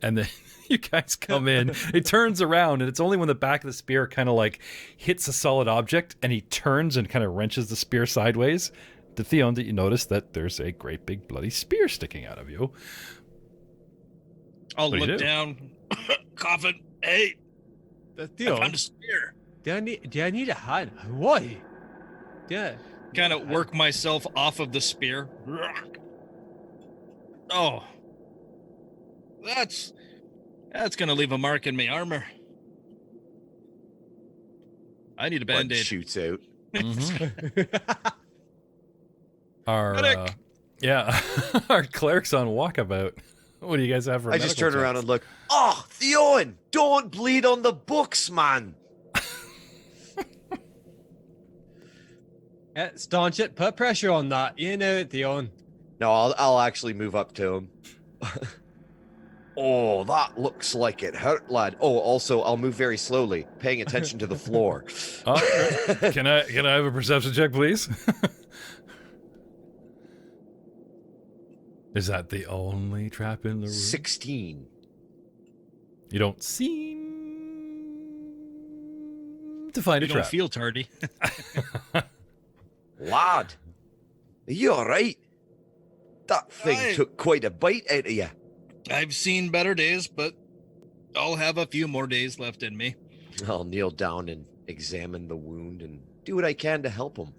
And then you guys come in. It turns around, and it's only when the back of the spear kind of like hits a solid object, and he turns and kind of wrenches the spear sideways. To Theon, that you notice that there's a great big bloody spear sticking out of you. I'll What do you look do? down, coughing. Hey, I found a spear. Do I need a hand? Why? Yeah. Kind of work myself off of the spear. Oh, that's gonna leave a mark in my armor. I need a Blood band-aid. shoots out. Our Medic! our cleric's on walkabout. What do you guys have for I just medical turn around checks? and look. Oh, Theon, don't bleed on the books, man. Yeah, staunch it. Put pressure on that. You know it, Theon. No, I'll actually move up to him. Oh, that looks like it hurt, lad. Oh, also, I'll move very slowly, paying attention to the floor. Can I have a perception check, please? Is that the only trap in the room? 16. You don't seem to find You a don't trap. feel tardy. Lad, are you all right? That thing took quite a bite out of you. I've seen better days, but I'll have a few more days left in me. I'll kneel down and examine the wound and do what I can to help him.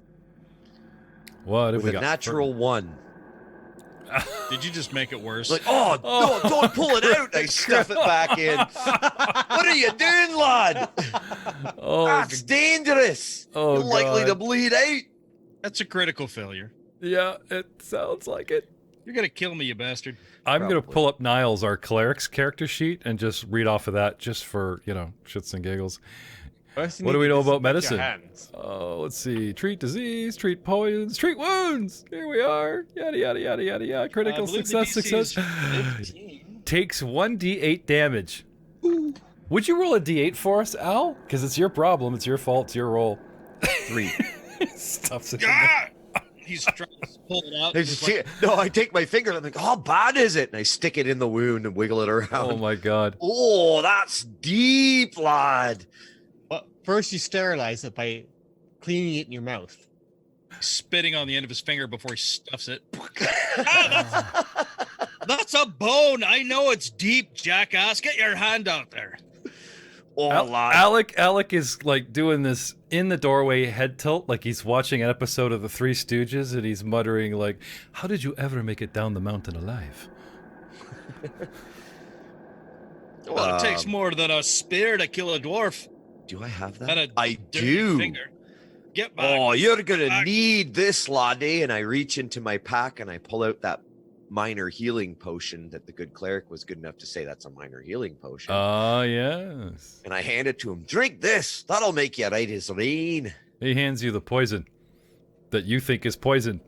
What have With we a got? natural 1. Did you just make it worse? Like, no, don't pull it out. I stuff it back in. What are you doing, lad? Oh, That's dangerous. Oh, You're likely to God. bleed out. That's a critical failure. Yeah, it sounds like it. You're going to kill me, you bastard. I'm going to Probably. pull up Niles, our cleric's character sheet, and just read off of that just for, shits and giggles. First you What do need we to know about disinfect your medicine? hands. Oh, let's see. Treat disease, treat poisons, treat wounds. Here we are. Yada, yada, yada, yada, yada. Critical I believe success, the DC is success. 15. Takes 1d8 damage. Would you roll a d8 for us, Al? Because it's your problem. It's your fault. It's your roll. 3. Stuffs it in there. Ah! He's trying to pull it out. I He's just like, I take my finger and I'm like, how bad is it? And I stick it in the wound and wiggle it around. Oh, my God. Oh, that's deep, lad. But first you sterilize it by cleaning it in your mouth. spitting on the end of his finger before he stuffs it. That's a bone. I know it's deep, jackass. Get your hand out there. Oh, lad. Alak is like doing this in the doorway head tilt, like he's watching an episode of The Three Stooges, and he's muttering like, "How did you ever make it down the mountain alive?" Well, it takes more than a spear to kill a dwarf. Do I have And that? a I dirty do. Finger. Get back. Oh, you're gonna back. need this, laddie. And I reach into my pack and I pull out that minor healing potion that the good cleric was good enough to say that's a minor healing potion. Ah, yes. And I hand it to him. Drink this. That'll make you right as rain. He hands you the poison that you think is poison.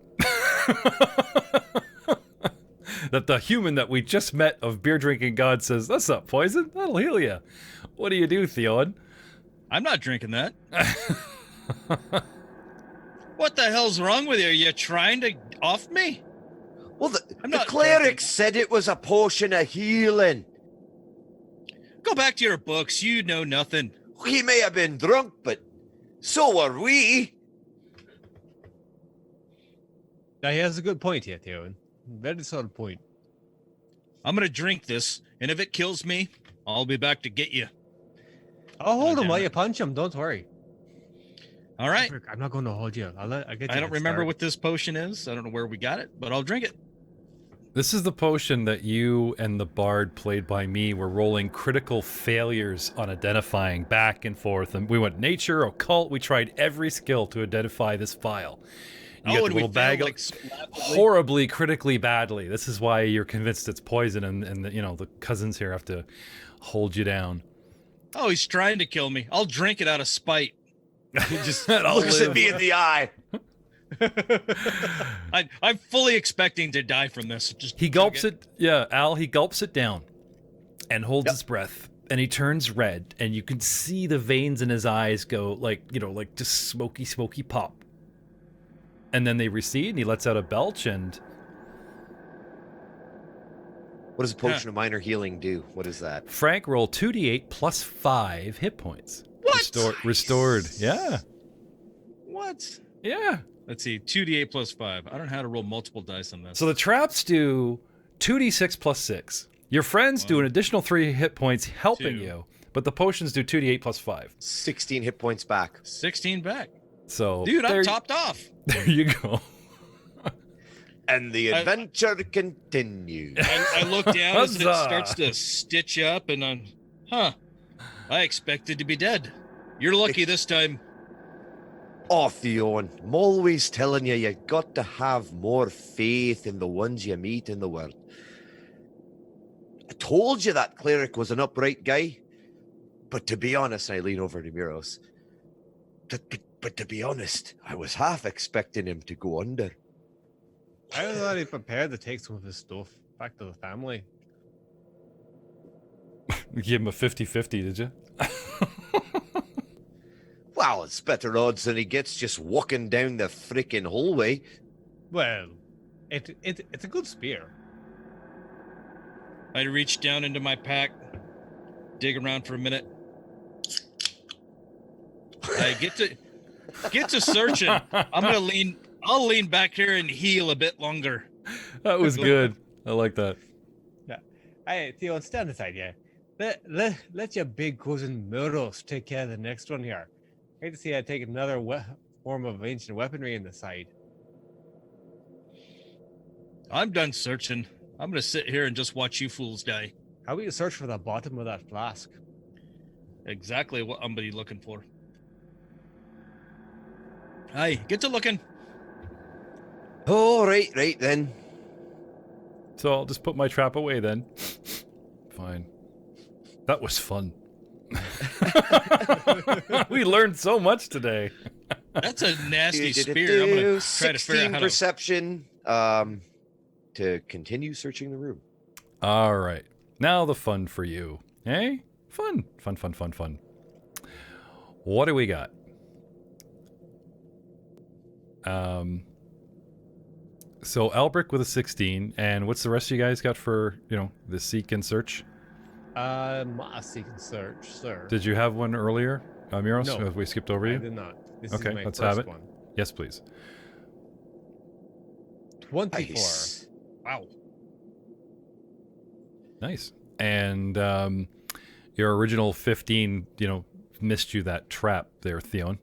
That the human that we just met of beer drinking god says, "That's not poison. That'll heal you." What do you do, Theon? I'm not drinking that. What the hell's wrong with you? Are you trying to off me? Well, the I'm not cleric drinking. said it was a potion of healing. Go back to your books. You know nothing. He may have been drunk, but so are we. Now he has a good point here, Theon. Very solid point. I'm going to drink this, and if it kills me, I'll be back to get you. I'll hold him damn while it. you punch him. Don't worry. All right. I'm not going to hold you. I'll get you. I don't head remember start. what this potion is. I don't know where we got it, but I'll drink it. This is the potion that you and the bard played by me were rolling critical failures on identifying back and forth. And we went nature, occult. We tried every skill to identify this file. You got the and little bag failed, of so rapidly. horribly, critically badly. This is why you're convinced it's poison, and the cousins here have to hold you down. Oh, he's trying to kill me. I'll drink it out of spite. He just I'll looks live. at me in the eye. I'm fully expecting to die from this. Just He chug gulps it. Yeah, Al. He gulps it down, and holds Yep. his breath, and he turns red, and you can see the veins in his eyes go like just smoky pop. And then they recede, and he lets out a belch, and What does a potion of minor healing do? What is that? Frank roll 2d8 plus 5 hit points. What? Restored. Yeah. What? Yeah. Let's see. 2d8 plus 5. I don't know how to roll multiple dice on this. So the traps do 2d6 plus 6. Your friends do an additional 3 hit points helping 2. you, but the potions do 2d8 plus 5. 16 hit points back. 16 back. So Dude, I'm there, topped off. there you go. And the adventure continues. And I look down as it Huzzah. starts to stitch up, and I expected to be dead. You're lucky this time. Oh, Theon, I'm always telling you got to have more faith in the ones you meet in the world. I told you that cleric was an upright guy. But to be honest, I lean over to Muros. But to be honest, I was half expecting him to go under. I was already prepared to take some of his stuff back to the family. You gave him a 50-50, did you? Well, it's better odds than he gets just walking down the freaking hallway. Well, it's a good spear. I reach down into my pack, dig around for a minute. I get to searching. I'll lean back here and heal a bit longer. That was good. I like that. Yeah. Hey, Theo, stand aside, yeah. Let your big cousin Muros take care of the next one here. Hate to see I take another form of ancient weaponry in the side. I'm done searching. I'm gonna sit here and just watch you fools die. How about you search for the bottom of that flask? Exactly what I'm be looking for. Aye, get to looking. Oh, right then. So I'll just put my trap away then. Fine. That was fun. We learned so much today. That's a nasty spear. I'm gonna try to figure out 16 how to... perception to continue searching the room. All right. Now the fun for you. Hey? Fun. What do we got? So Albrick with a 16, and what's the rest of you guys got for, the seek and search? My seek and search, sir. Did you have one earlier, Miros? No. Have we skipped over you? I did not. This Okay, is my let's first have it. one. Yes, please. 24. Nice. Wow. Nice. And your original 15, missed you that trap there, Theon.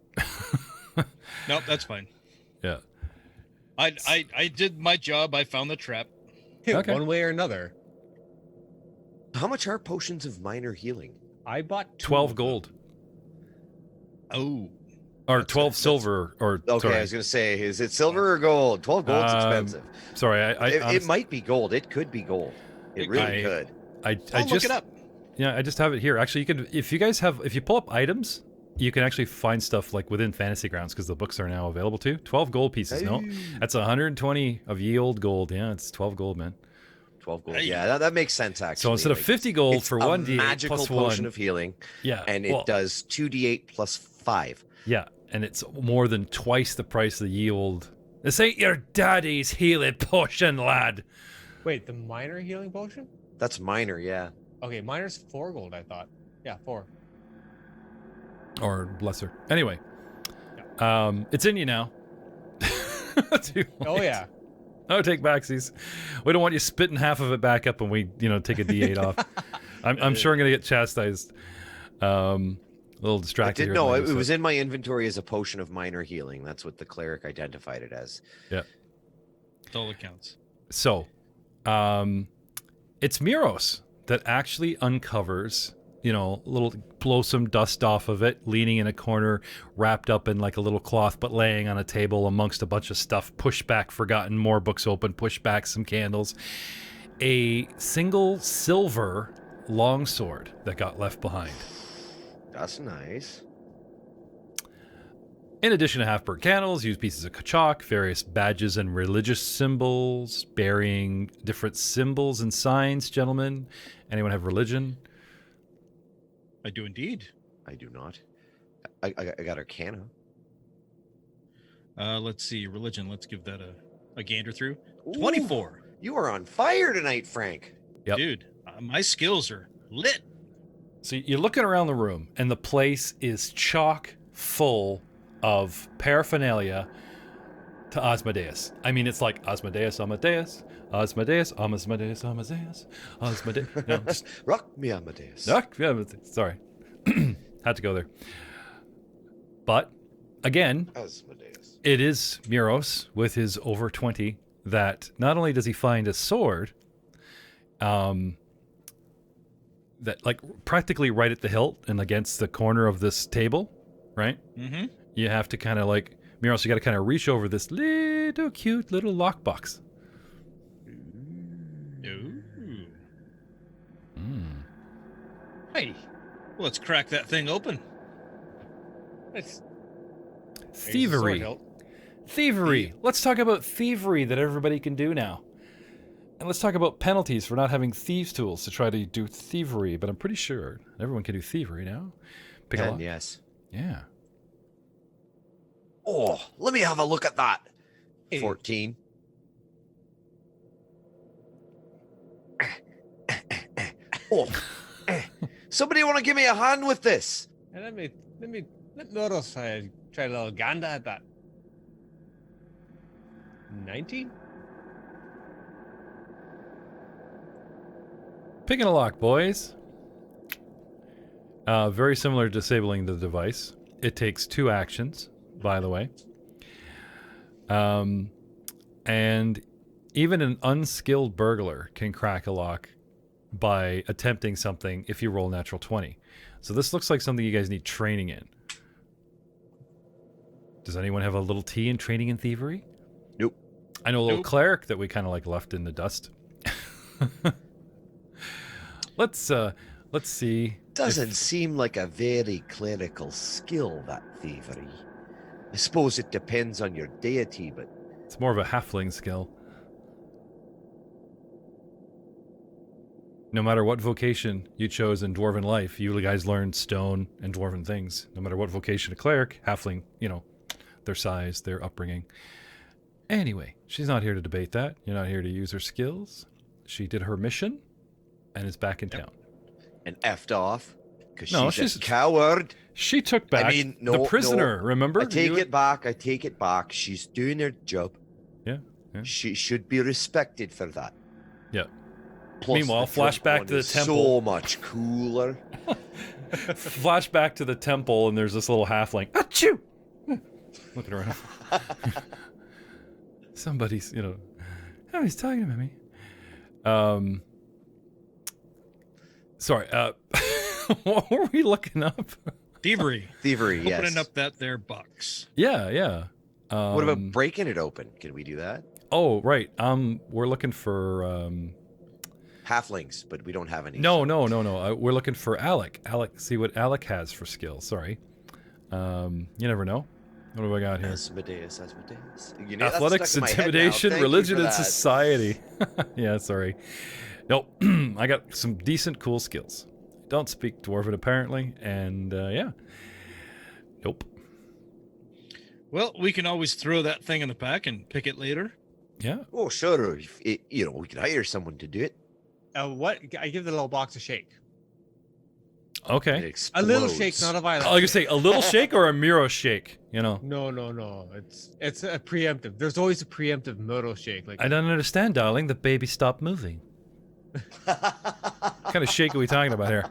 Nope, that's fine. Yeah. I did my job. I found the trap. Okay. One way or another. How much are potions of minor healing? I bought 12 gold. Oh. Or 12 silver, or Okay, sorry. I was going to say, is it silver or gold? 12 gold's expensive. Sorry, It might be gold. It could be gold. It really could. I I'll just look it up. Yeah, I just have it here. Actually, you can, if you pull up items, you can actually find stuff like within Fantasy Grounds because the books are now available too. 12 gold pieces. No, that's 120 of ye old gold. Yeah, it's 12 gold, man. 12 gold. Hey. Yeah, that makes sense, actually. So instead of 50 gold it's for a 1d8 magical plus potion 1. of healing, Yeah. and it does 2d8 plus 5. Yeah, and it's more than twice the price of the ye old. This ain't your daddy's healing potion, lad. Wait, the minor healing potion? That's minor, yeah. Okay, minor's 4 gold, I thought. Yeah, 4. Or lesser. Anyway, it's in you now. Oh, yeah. No take backsies. We don't want you spitting half of it back up when we, take a D8 off. I'm sure I'm gonna get chastised. A little distracted. No, it was in my inventory as a potion of minor healing. That's what the cleric identified it as. Yeah. That's all it counts. So, it's Miros that actually uncovers, little blow some dust off of it, leaning in a corner, wrapped up in like a little cloth, but laying on a table amongst a bunch of stuff, push back, forgotten, more books open, push back some candles. A single silver longsword that got left behind. That's nice. In addition to half-burnt candles, used pieces of chalk, various badges and religious symbols, bearing different symbols and signs, gentlemen. Anyone have religion? I do indeed. I do not. I got Arcana. Let's see. Religion. Let's give that a gander through. Ooh, 24. You are on fire tonight, Frank. Yep. Dude, my skills are lit. So you're looking around the room, and the place is chock full of paraphernalia to Asmodeus. I mean, it's like Asmodeus, Amadeus, Asmodeus, Asmodeus, Amadeus, Asmodeus. No, just, Rock me, Amadeus. sorry. Had to go there. But, again, Asmodeus. it is Miros with his over 20 that not only does he find a sword, that like practically right at the hilt and against the corner of this table, right? Mm-hmm. You have to kind of like, Miros, you got to kind of reach over this little cute little lockbox. Ooh. Hey, Let's crack that thing open. it's Thievery. Hilt. Thievery. Let's talk about thievery that everybody can do now. And let's talk about penalties for not having thieves' tools to try to do thievery. But I'm pretty sure everyone can do thievery now. Pick a And lock. yes. Yeah. Oh, let me have a look at that. Hey. 14. Oh, somebody want to give me a hand with this? And let Noros try a little gander at that. 19? Picking a lock, boys. Very similar to disabling the device. It takes 2 actions, by the way. And even an unskilled burglar can crack a lock by attempting something if you roll natural 20. So this looks like something you guys need training in. Does anyone have a little T in training in thievery? Nope. I know a little Nope. cleric that we kind of like left in the dust. Let's see. Doesn't seem like a very clerical skill, that thievery. I suppose it depends on your deity, but It's more of a halfling skill. No matter what vocation you chose in dwarven life, you guys learned stone and dwarven things. No matter what vocation a cleric, halfling, their size, their upbringing. Anyway, she's not here to debate that. You're not here to use her skills. She did her mission and is back in town. and effed off because No, she's she's- a coward. She took back the prisoner, remember? I take it back. I take it back. She's doing her job. Yeah. She should be respected for that. Yeah. Plus, Meanwhile, the front flashback one to the is temple. So much cooler. Flashback to the temple, and there's this little halfling. Achoo! Looking around. Somebody's, oh, he's talking about me. Sorry. What were we looking up? Thievery. Thievery, yes. Opening up that there box. Yeah. What about breaking it open? Can we do that? Oh, right. We're looking for. Halflings, but we don't have any. No. We're looking for Alak. Alak. See what Alak has for skills. Sorry. You never know. What have I got here? Asmodeus. You know, that's Athletics, stuck in my head now. intimidation, Thank you religion, for and that. society. Yeah, sorry. Nope. I got some decent, cool skills. Don't speak Dwarven, apparently, and yeah. Nope. Well, we can always throw that thing in the pack and pick it later. Yeah. Oh, sure. We could hire someone to do it. What? I give the little box a shake. It Okay. explodes. A little shake, not a violent. I was gonna say a little shake or a Miro shake. No. It's a preemptive. There's always a preemptive Muro shake. Like I don't understand, darling. The baby stopped moving. What kind of shake are we talking about here?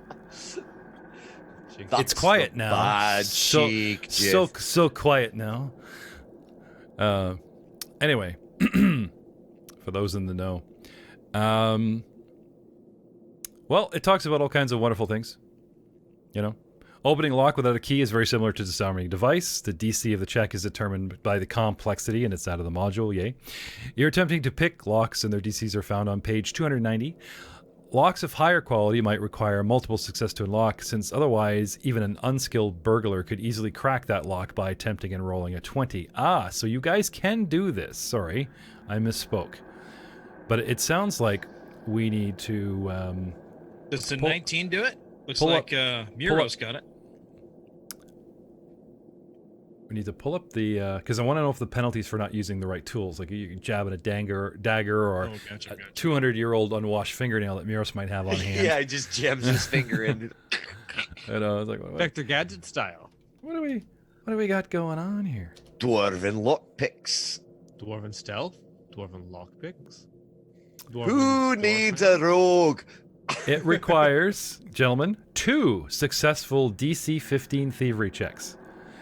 shake. That's It's quiet the now. Bad So- shake, So Jeff. quiet now. Anyway, for those in the know, well, it talks about all kinds of wonderful things. Opening a lock without a key is very similar to disarming a device. The DC of the check is determined by the complexity, and it's that of the module. Yay! You're attempting to pick locks, and their DCs are found on page 290. Locks of higher quality might require multiple success to unlock, since otherwise even an unskilled burglar could easily crack that lock by attempting and rolling a 20. So you guys can do this. Sorry, I misspoke. But it sounds like we need to... Does the Pull- 19 do it? Looks pull like Muro's got it. we need to pull up the... Because I want to know if the penalties for not using the right tools, like you can jab at a dagger or Oh, gotcha. a 200-year-old unwashed fingernail that Muros might have on hand. Yeah, he just jams his finger in. And I was like, Vector Gadget style. what do we got going on here? Dwarven lockpicks. Dwarven stealth. Dwarven lockpicks. Who needs a rogue? It requires, gentlemen, 2 successful DC 15 thievery checks.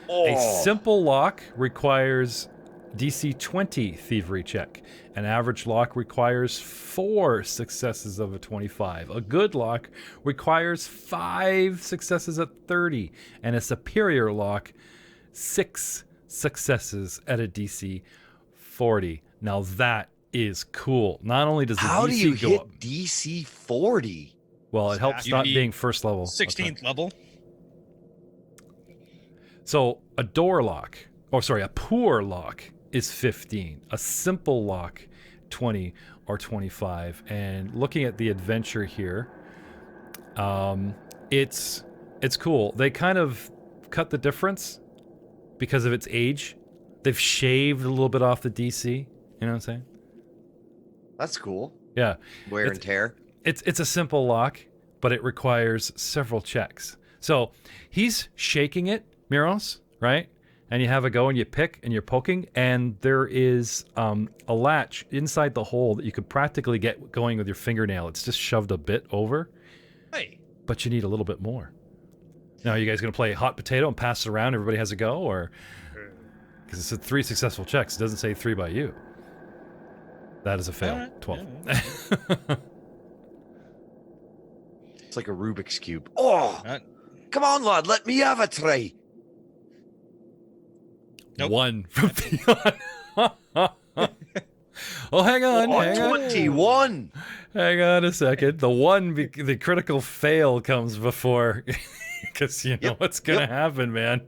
Oh, A simple lock requires DC 20 thievery check. An average lock requires 4 successes of a 25. A good lock requires 5 successes at 30. And a superior lock, 6 successes at a DC 40. Now that is cool. Not only does the how DC do you go hit up, DC 40? well, it helps You not need being first level. 16th level. So a door lock, a poor lock is 15. A simple lock, 20 or 25. And looking at the adventure here, it's cool. They kind of cut the difference because of its age. They've shaved a little bit off the DC. You know what I'm saying? That's cool. Yeah. Wear and tear. It's a simple lock, but it requires several checks. So he's shaking it, Miros, right? And you have a go and you pick and you're poking, and there is a latch inside the hole that you could practically get going with your fingernail. It's just shoved a bit over. Hey. But you need a little bit more. Now, are you guys going to play hot potato and pass it around? Everybody has a go? Or because it said 3 successful checks. It doesn't say 3 by you. That is a fail. 12. Yeah. It's like a Rubik's Cube. Oh, come on, lad. Let me have a try. Nope. 1 from Theon. Oh, hang on. Oh, hang on. 21. Hang on a second. The critical fail comes before, because you know what's going to happen, man.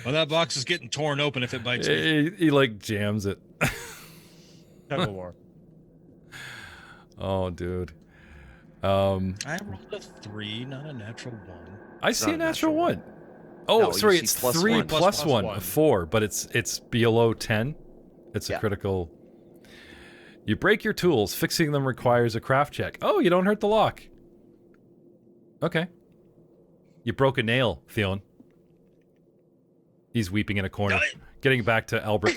Well, that box is getting torn open if it bites me. He like jams it. Tug of war. Oh, dude. I rolled a 3, not a natural 1. I see Not a a natural natural 1. Oh, No, sorry, you it's see plus 3 1. plus 1, one. 4, but it's below 10. It's a critical. You break your tools. Fixing them requires a craft check. Oh, you don't hurt the lock. Okay. You broke a nail, Theon. He's weeping in a corner. Getting back to Albert.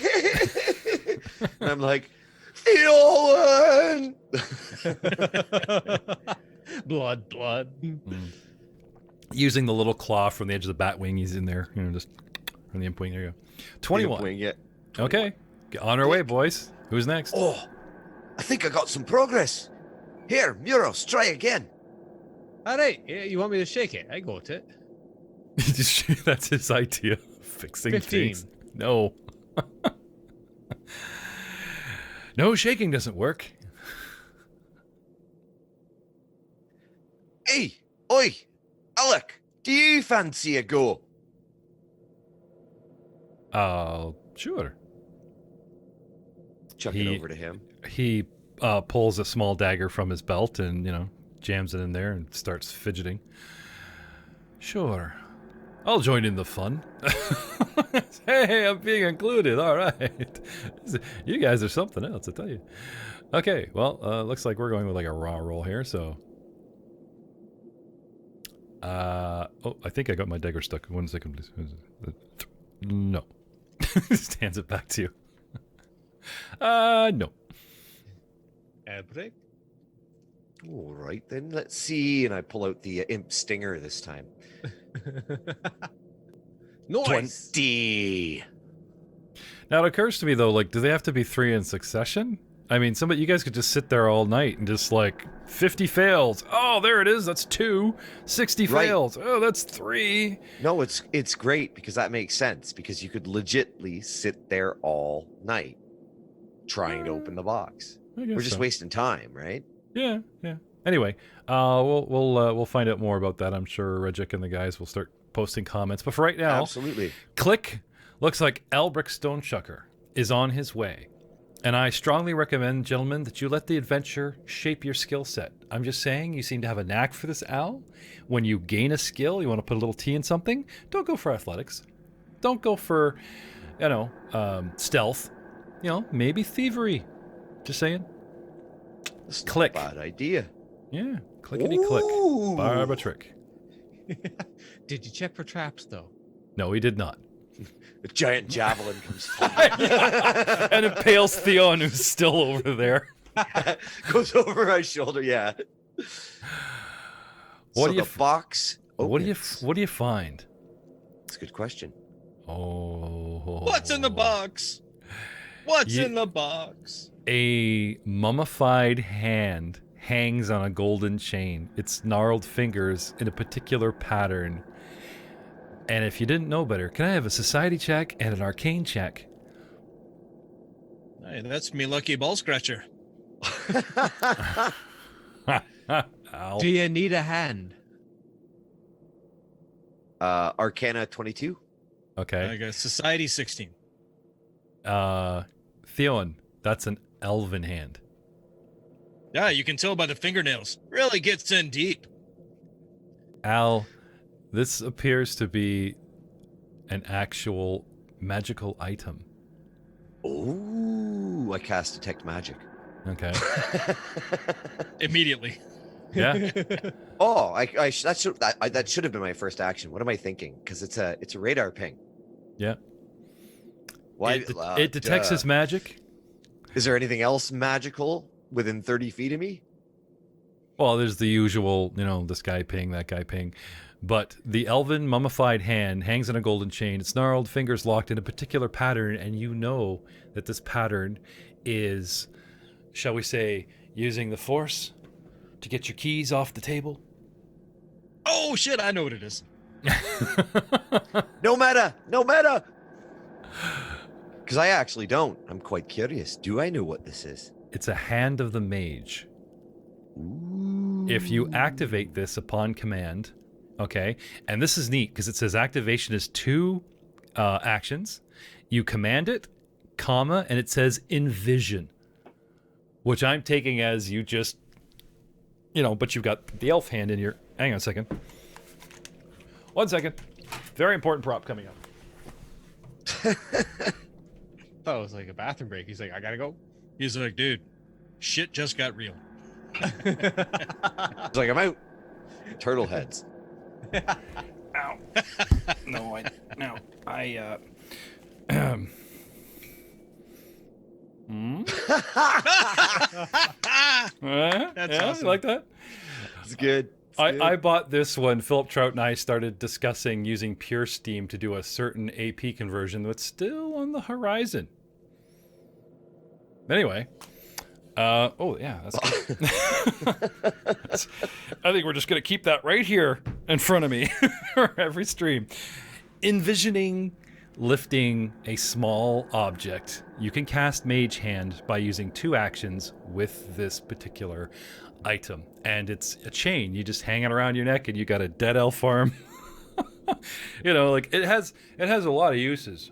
And I'm like, Theon! blood. Using the little claw from the edge of the bat wing, he's in there. You know, just from the imp wing. There you go. 21. Wing it. Okay. On our way, boys. Who's next? Oh, I think I got some progress. Here, Muros, try again. All right. Yeah, you want me to shake it? I got it. That's his idea. Fixing 15. things. No. No, shaking doesn't work. Hey, oi, Alak, do you fancy a go? Sure. Chuck it over to him. He pulls a small dagger from his belt and, you know, jams it in there and starts fidgeting. Sure. I'll join in the fun. Hey, I'm being included. All right. You guys are something else, I tell you. Okay, well, looks like we're going with like a raw roll here, so. Oh, I think I got my dagger stuck. 1 second, please. No. Just hands it back to you. No. Break. All right, then let's see. And I pull out the imp stinger this time. Nice. 20. Now it occurs to me though, like, do they have to be 3 in succession? I mean, you guys could just sit there all night and just like 50 fails. Oh, there it is. That's 2. 60 Right. fails. Oh, that's 3. No, it's great because that makes sense because you could legitly sit there all night trying to open the box. We're just wasting time, right? Yeah. Anyway, we'll find out more about that. I'm sure Regic and the guys will start posting comments. But for right now, Absolutely. click. Looks like Albric Stonechucker is on his way. And I strongly recommend, gentlemen, that you let the adventure shape your skill set. I'm just saying, you seem to have a knack for this, Al. When you gain a skill, you want to put a little T in something, don't go for athletics. Don't go for, stealth. You know, maybe thievery. Just saying. That's Click. Not a bad idea. Yeah, clickety-click. Ooh. Barb a trick. Did you check for traps though? No, he did not. A giant javelin comes flying. And impales Theon, who's still over there. Goes over my shoulder, yeah. What so do you the box What do opens. you find? That's a good question. Oh. What's in the box? What's You- in the box? A mummified hand hangs on a golden chain. Its gnarled fingers in a particular pattern. And if you didn't know better, can I have a society check and an arcane check? Hey, that's me lucky ball scratcher. Ow. Do you need a hand? Arcana 22. Okay. I got Society 16. Theon, that's an elven hand. Yeah, you can tell by the fingernails. Really gets in deep. Al, this appears to be an actual magical item. Oh, I cast Detect Magic. Okay. Immediately. Yeah. Oh, that should have been my first action. What am I thinking? Because it's a radar ping. Yeah. Why? It detects his magic. Is there anything else magical within 30 feet of me? Well, there's the usual, this guy ping, that guy ping. But the elven mummified hand hangs on a golden chain. Its gnarled fingers locked in a particular pattern, and you know that this pattern is, shall we say, using the force to get your keys off the table. Oh, shit, I know what it is. No meta! No meta! Because I actually don't. I'm quite curious. Do I know what this is? It's a hand of the mage. Ooh. If you activate this upon command, okay, and this is neat because it says activation is 2 actions. You command it, comma, and it says envision, which I'm taking as you just, but you've got the elf hand in your. Hang on a second. 1 second. Very important prop coming up. Thought it was like a bathroom break. He's like, I gotta go. He's like, dude, shit just got real. It's like, I'm out. Turtle heads. Ow. No. That's yeah, awesome. You like that? It's good. I bought this when Philip Trout and I started discussing using pure steam to do a certain AP conversion that's still on the horizon. Anyway, that's good. I think we're just going to keep that right here in front of me for every stream. Envisioning lifting a small object. You can cast Mage Hand by using 2 actions with this particular item, and it's a chain. You just hang it around your neck, and you got a dead elf arm. It has a lot of uses.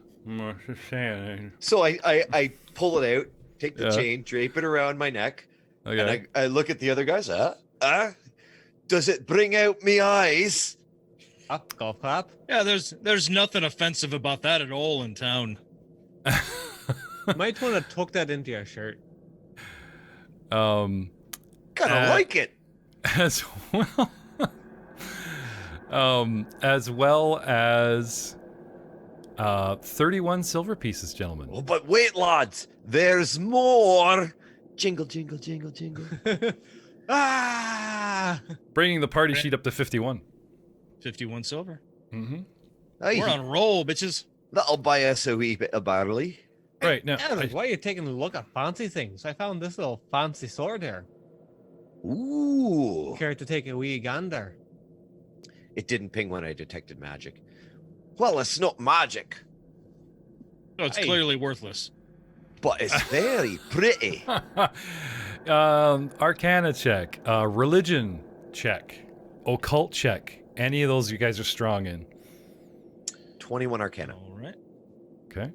So I pull it out, take the chain, drape it around my neck, Okay. and I look at the other guys. Does it bring out me eyes? Golf clap. Yeah, there's nothing offensive about that at all in town. Might want to tuck that into your shirt. Kind of like it. As well as 31 silver pieces, gentlemen. Oh, but wait, lads, there's more. Jingle, jingle, jingle, jingle. Bringing the party sheet up to 51. 51 silver. Mm-hmm. Aye, We're on a roll, bitches. that'll buy us a wee bit of barley. Right, now. Why are you taking a look at fancy things? I found this little fancy sword here. Ooh. Care to take a wee gander? It didn't ping when I detected magic. Well, it's not magic, No, it's Hey. clearly worthless. but it's very pretty. Arcana check, religion check, occult check. Any of those you guys are strong in. 21 Arcana. All right. Okay.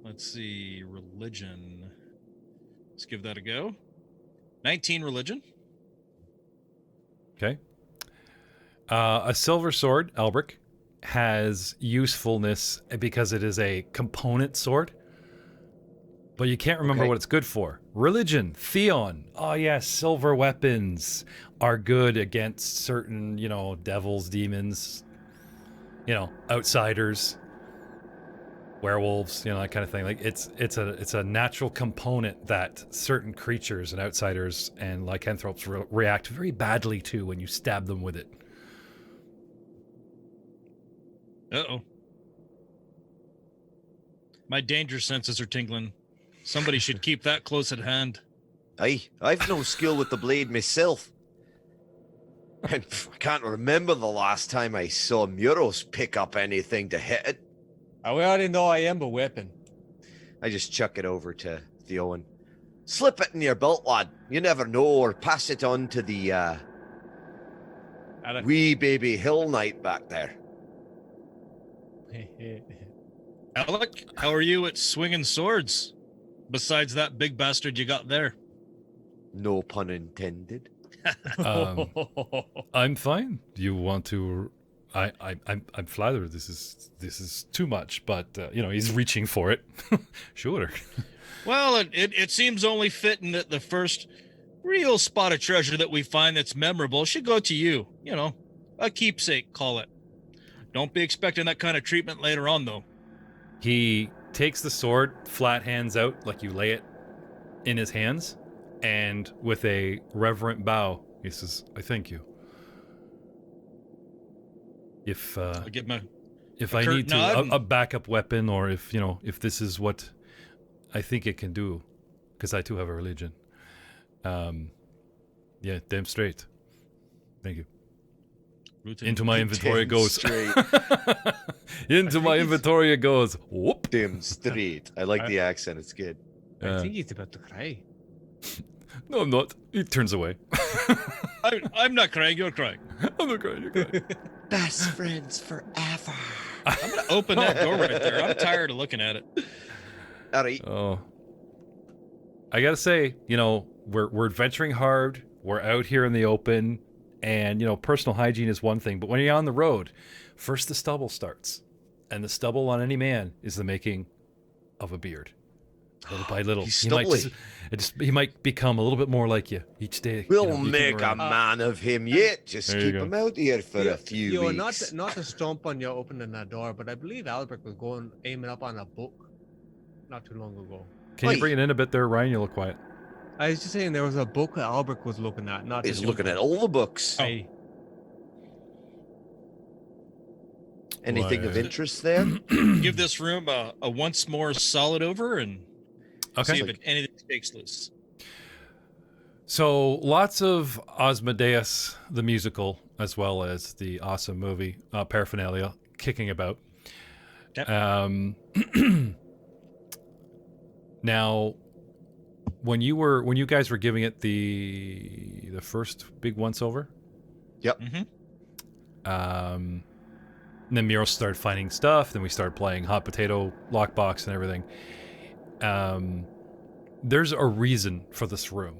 Let's see. Religion. Let's give that a go. 19 religion. Okay. A silver sword, Elbrick, has usefulness because it is a component sword, but you can't remember Okay. what it's good for. Religion, Theon. Oh yes, silver weapons are good against certain, devils, demons, outsiders, werewolves, that kind of thing. Like it's a natural component that certain creatures and outsiders and lycanthropes react very badly to when you stab them with it. Uh-oh. My danger senses are tingling. Somebody should keep that close at hand. Aye, I've no skill with the blade myself. And I can't remember the last time I saw Muros pick up anything to hit it. We already know I am a weapon. I just chuck it over to Theowen. Slip it in your belt, lad. You never know, or pass it on to the wee baby Hill Knight back there. Alak, how are you at swinging swords? Besides that big bastard you got there. No pun intended. I'm fine. You want to? I'm flattered. This is too much, but he's reaching for it. Sure. Well, it seems only fitting that the first real spot of treasure that we find that's memorable should go to you. You know, a keepsake, call it. Don't be expecting that kind of treatment later on, though. He takes the sword, flat hands out, like you lay it in his hands, and with a reverent bow, he says, "I thank you. I'll give him If a I curt need nod. a backup weapon, or if this is what I think it can do, because I too have a religion. Yeah, damn straight. Thank you. Into my inventory it Damn goes. straight. Into my inventory it goes. Whoop. Damn straight. I like the accent. It's good. I think he's about to cry. No, I'm not. He turns away. I'm not crying, you're crying. I'm not crying. You're crying. Best friends forever. I'm going to open that door right there. I'm tired of looking at it. All right. Oh, I gotta say, we're adventuring hard. We're out here in the open, and personal hygiene is one thing. But when you're on the road, first the stubble starts, and the stubble on any man is the making of a beard. Little by little, He's he might stubbly. he might become a little bit more like you each day. We'll you keep him make a around. man of him yet. Just There you keep go. him out here for a few Yo, weeks. not to stomp on you opening that door, but I believe Albert was aiming up on a book not too long ago. Can you Oi. bring it in a bit there, Ryan? You look quiet. I was just saying there was a book that Albert was looking at. Not He's just looking at all the books. Aye. Anything of Why? interest there? Give this room a once more solid over and Okay. see if anything shakes loose. So lots of Asmodeus the musical, as well as the awesome movie paraphernalia kicking about. Yep. Now, when you guys were giving it the first big once over, Yep. Mm-hmm. then Miro started finding stuff. Then we started playing hot potato lockbox and everything. There's a reason for this room.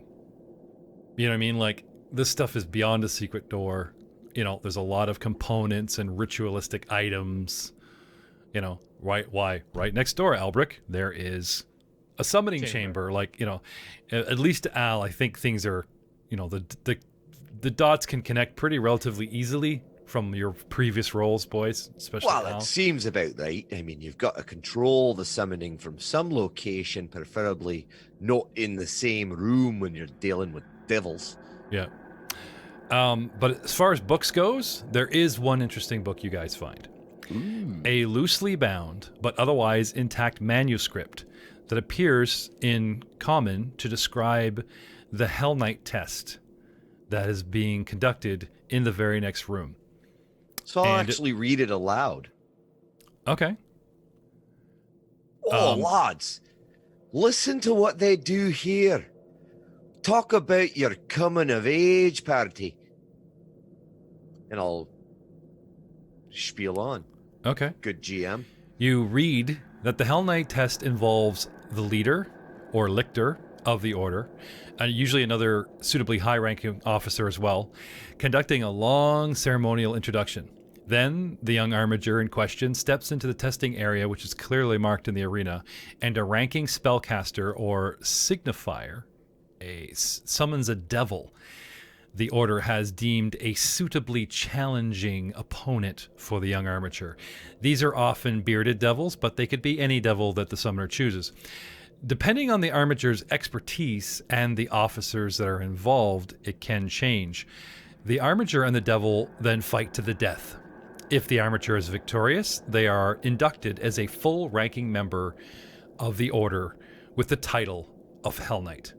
You know what I mean? Like, this stuff is beyond a secret door. There's a lot of components and ritualistic items. Why? Right next door, Albric, there is a summoning chamber. Like, at least to Al, I think things are, the dots can connect pretty relatively easily from your previous roles, boys, especially Well, Al. it seems about right. I mean, you've got to control the summoning from some location, preferably not in the same room when you're dealing with devils. Yeah. But as far as books goes, there is one interesting book you guys find. A loosely bound, but otherwise intact manuscript that appears in common to describe the Hell Knight test that is being conducted in the very next room. So I'll And- actually read it aloud. Okay. Oh, lads, listen to what they do here. Talk about your coming of age party. And I'll spiel on. Okay. Good GM. You read that the Hell Knight test involves the leader or lictor of the order, and usually another suitably high-ranking officer as well, conducting a long ceremonial introduction. Then the young armiger in question steps into the testing area, which is clearly marked in the arena, and a ranking spellcaster or signifier summons a devil the order has deemed a suitably challenging opponent for the young armature. These are often bearded devils, but they could be any devil that the summoner chooses. Depending on the armature's expertise and the officers that are involved, it can change. The armature and the devil then fight to the death. If the armature is victorious, they are inducted as a full-ranking member of the order with the title of Hell Knight.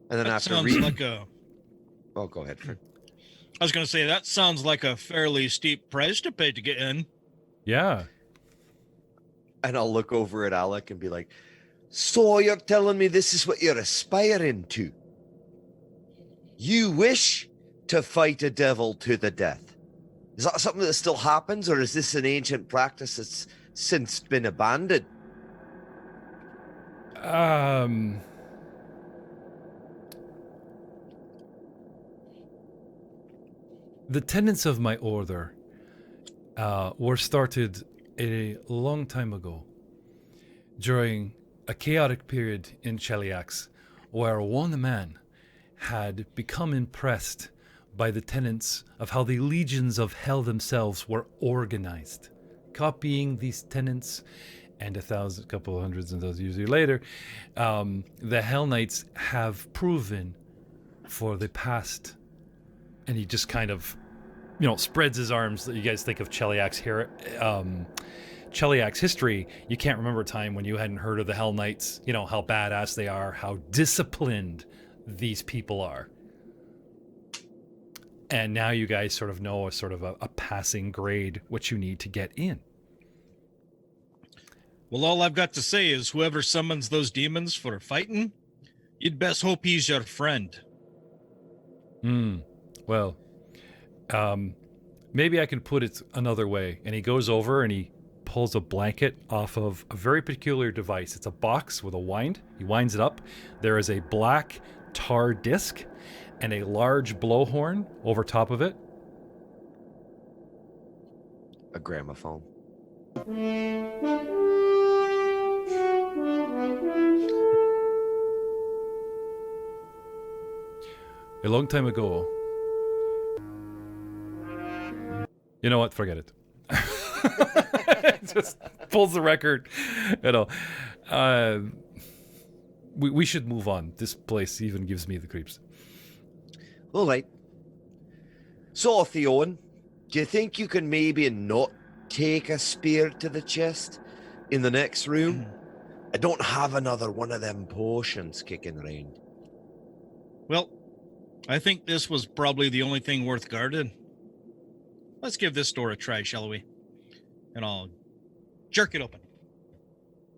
And then That after sounds reading... like a. Oh, go ahead, Fred. I was going to say that sounds like a fairly steep price to pay to get in. Yeah. And I'll look over at Alec and be like, so you're telling me this is what you're aspiring to? You wish to fight a devil to the death? Is that something that still happens, or is this an ancient practice that's since been abandoned? The tenets of my order were started a long time ago, during a chaotic period in Cheliax, where one man had become impressed by the tenets of how the legions of hell themselves were organized. Copying these tenets, and couple of hundreds and thousands years later, the Hell Knights have proven for the past, and he just kind of, spreads his arms. You guys think of Cheliax here. Cheliax history, you can't remember a time when you hadn't heard of the Hell Knights, how badass they are, how disciplined these people are. And now you guys sort of know a passing grade what you need to get in. Well, all I've got to say is whoever summons those demons for fighting, you'd best hope he's your friend. Well, maybe I can put it another way. And he goes over and he pulls a blanket off of a very peculiar device. It's a box with a wind. He winds it up. There is a black tar disc and a large blowhorn over top of it. A gramophone. A long time ago. You know what? Forget it. Just pulls the record. We should move on. This place even gives me the creeps. All right. So, Theon, do you think you can maybe not take a spear to the chest in the next room? I don't have another one of them potions kicking around. Well, I think this was probably the only thing worth guarding. Let's give this door a try, shall we? And I'll jerk it open.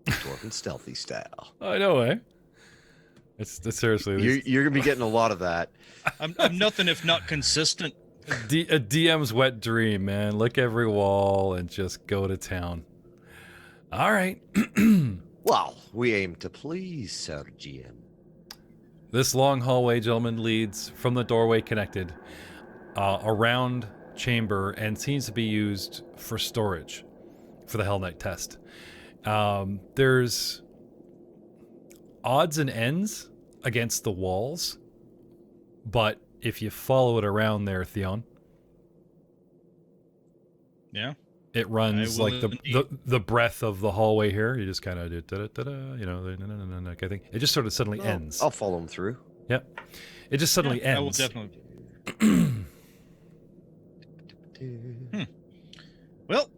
Dwarven stealthy style. I know, eh? It's seriously. You're going to be getting a lot of that. I'm nothing if not consistent. A DM's wet dream, man. Lick every wall and just go to town. All right. Well, we aim to please, Sir GM. This long hallway, gentlemen, leads from the doorway connected around chamber and seems to be used for storage for the Hell Knight test. There's odds and ends against the walls, but if you follow it around there, Theon, Yeah, it runs like the breadth of the hallway here. You just kind of do I think it just sort of suddenly ends. I'll follow him through. Yep, it just suddenly ends. I will definitely. Well,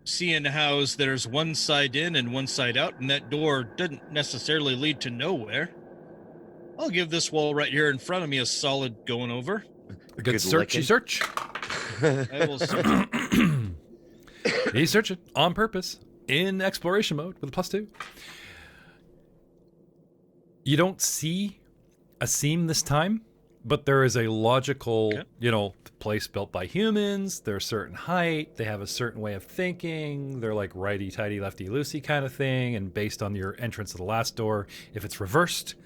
seeing how there's one side in and one side out, and that door doesn't necessarily lead to nowhere, I'll give this wall right here in front of me a solid going over. Good searchy search. I will search. He's searching on purpose in exploration mode with a +2. You don't see a seam this time, but there is a logical, place built by humans. They're a certain height. They have a certain way of thinking. They're like righty-tighty, lefty-loosey kind of thing. And based on your entrance to the last door, if it's reversed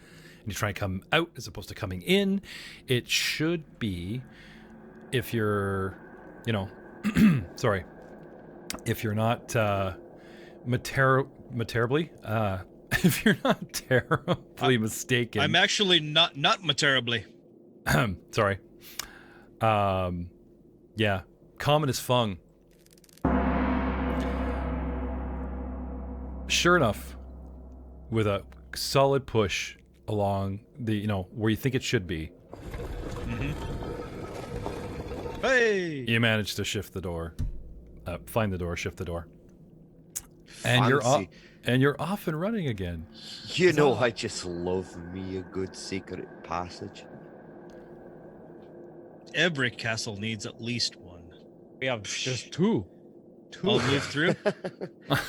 and you try and come out as opposed to coming in, it should be, if you're, sorry, if you're not terribly if you're not terribly mistaken. I'm actually not terribly. Sorry. Yeah. Common is fung. Sure enough, with a solid push along the, where you think it should be. Mm-hmm. Hey! You manage to shift the door. Find the door, shift the door. And Fancy. you're off and running again. I just love me a good secret passage. Every castle needs at least one. We have just two. I'll move through.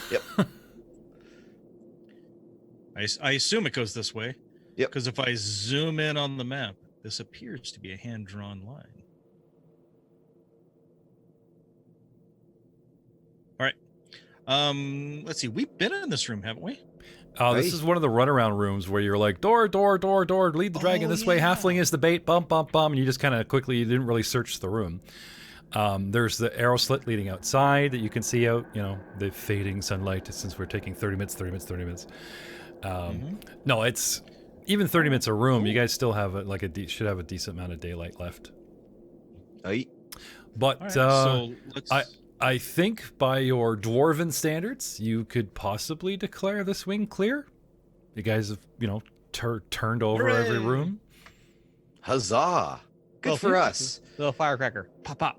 Yep. I assume it goes this way. Yep. Because if I zoom in on the map, this appears to be a hand-drawn line. Let's see. We've been in this room, haven't we? This Right. is one of the runaround rooms where you're like, door, lead the dragon this way, yeah. halfling is the bait, bump, and you just kind of quickly, you didn't really search the room. There's the arrow slit leading outside that you can see out, the fading sunlight, since we're taking 30 minutes. No, it's even 30 minutes a room. You guys still have should have a decent amount of daylight left. Aye. But All right, so let's. I think by your dwarven standards, you could possibly declare this wing clear. You guys have, turned over every Hooray! room. Huzzah! Good Well, for us. Little firecracker. Pop, pop.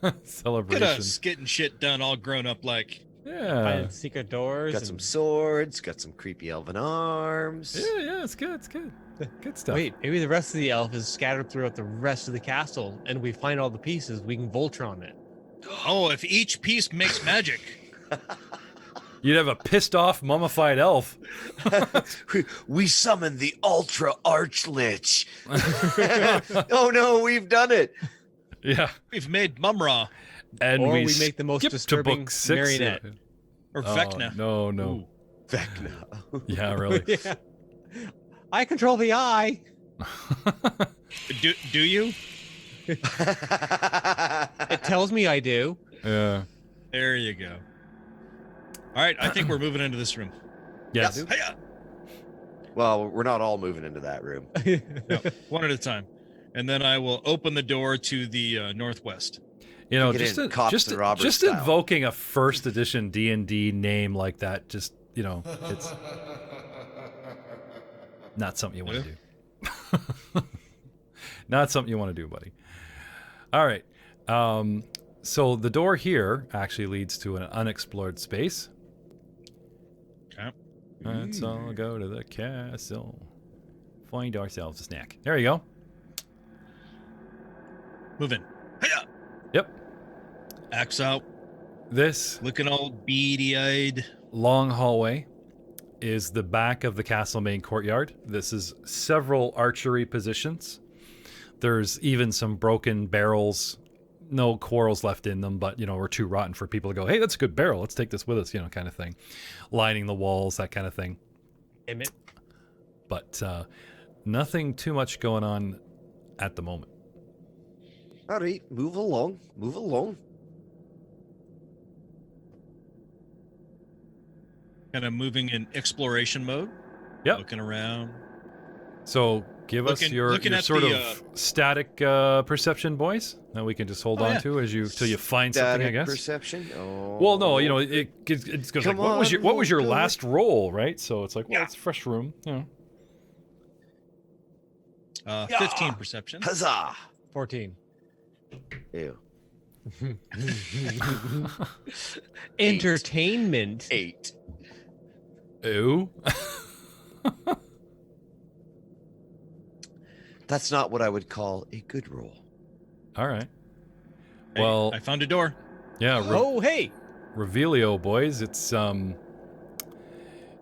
Look Celebration. at us getting shit done, all grown up like. Yeah. Finding secret doors. Got some swords. Got some creepy elven arms. Yeah, it's good. Good stuff. Wait, maybe the rest of the elf is scattered throughout the rest of the castle, and we find all the pieces. We can Voltron it. Oh, if each piece makes magic. You'd have a pissed off mummified elf. We summon the Ultra Archlich. Oh no, we've done it. Yeah. We've made Mumra And Or we we make the most skip to disturbing book 6. marionette. or Oh, Vecna. No. Ooh. Vecna. Yeah, really. Yeah. I control the eye. Do you? It tells me I do. Yeah. There you go. All right, I think we're moving into this room. Yes. Hiya! Well, we're not all moving into that room. No, one at a time. And then I will open the door to the northwest. Get just in cops and robbers just style. invoking a first edition D&D name like that, just, it's not something you want to do. Not something you want to do, buddy. All right. So the door here actually leads to an unexplored space. Okay. Let's all go to the castle. Find ourselves a snack. There you go. Move in. Hiya! Yep. Axe out. This Looking all beady-eyed. long hallway is the back of the castle main courtyard. This is several archery positions. There's even some broken barrels, no quarrels left in them, but or too rotten for people to go, hey, that's a good barrel, let's take this with us, kind of thing. Lining the walls, that kind of thing. Damn it. But nothing too much going on at the moment. All right, move along. Kind of moving in exploration mode. Yep. Looking around. So give us your looking at sort the, of static perception, boys, that we can just hold on to till you find something, I Static guess. perception. Oh. Well, no, it goes like, Come what was on, your we'll do last roll, right? So it's like, well, Yeah. it's a fresh room. 15 perception. Huzzah! 14. Ew. Entertainment. 8. Ooh. That's not what I would call a good roll. All right. Hey, Well, I found a door. yeah, Oh, hey. Revelio, boys. It's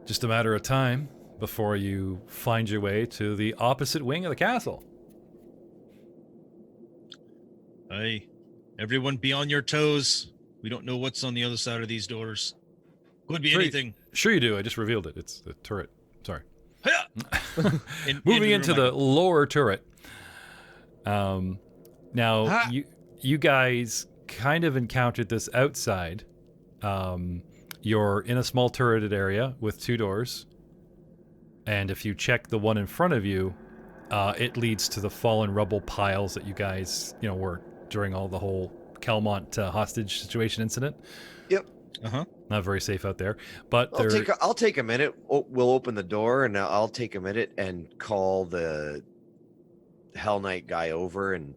just a matter of time before you find your way to the opposite wing of the castle. Hey, everyone be on your toes. We don't know what's on the other side of these doors. Could be Sure you- anything. Sure you do. I just revealed it. It's the turret. Sorry. Hiya! Moving into the lower turret. Now, Ah. you guys kind of encountered this outside. You're in a small turreted area with 2 doors. And if you check the one in front of you, it leads to the fallen rubble piles that you guys, were during all the whole Kelmont hostage situation incident. Yep. Uh-huh. Not very safe out there. But I'll take a minute. We'll open the door, and I'll take a minute and call the Hell Knight guy over and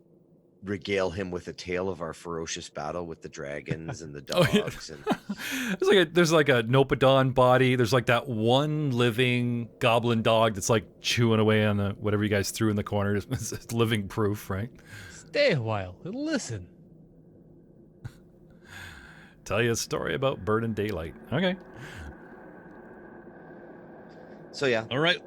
regale him with a tale of our ferocious battle with the dragons and the Oh, dogs. yeah. There's like a Nopodon body. There's like that one living goblin dog that's like chewing away on the whatever you guys threw in the corner. It's living proof, right? Stay a while and listen. Tell you a story about Bird and Daylight. Okay. So yeah, All right.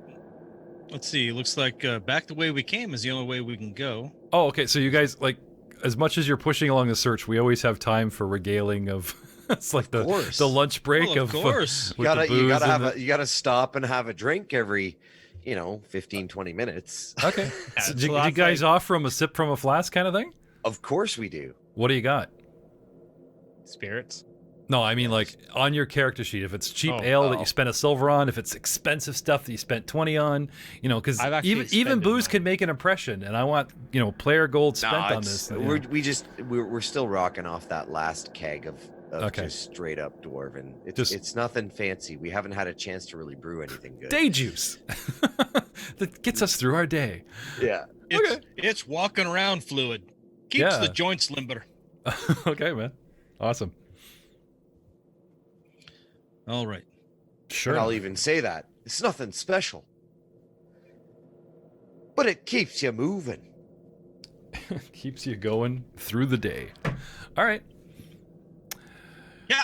Let's see. Looks like back the way we came is the only way we can go. Oh, okay. So you guys, like, as much as you're pushing along the search, we always have time for regaling of It's like Of course. the lunch break Well, of course. You with the booze and the- you gotta stop and have a drink every, 15, 20 minutes. Okay. Yeah, So so do you that's guys like- off from a sip from a flask kind of thing? Of course we do. What do you got? Spirits. No, I mean like on your character sheet. If it's cheap Oh. ale that Oh. you spent a silver on, if it's expensive stuff that you spent 20 on, because I've actually even expended booze mine. can make an impression, and I want player gold spent Nah, on this. we're still rocking off that last keg of Okay. just straight up dwarven. Just- It's nothing fancy. We haven't had a chance to really brew anything good. Day juice that gets us through our day. Yeah. It's walking around fluid. Keeps Yeah. the joints limber. Okay, man. Awesome. All right. Sure. And I'll even say that. It's nothing special. But it keeps you moving. Keeps you going through the day. All right. Yeah.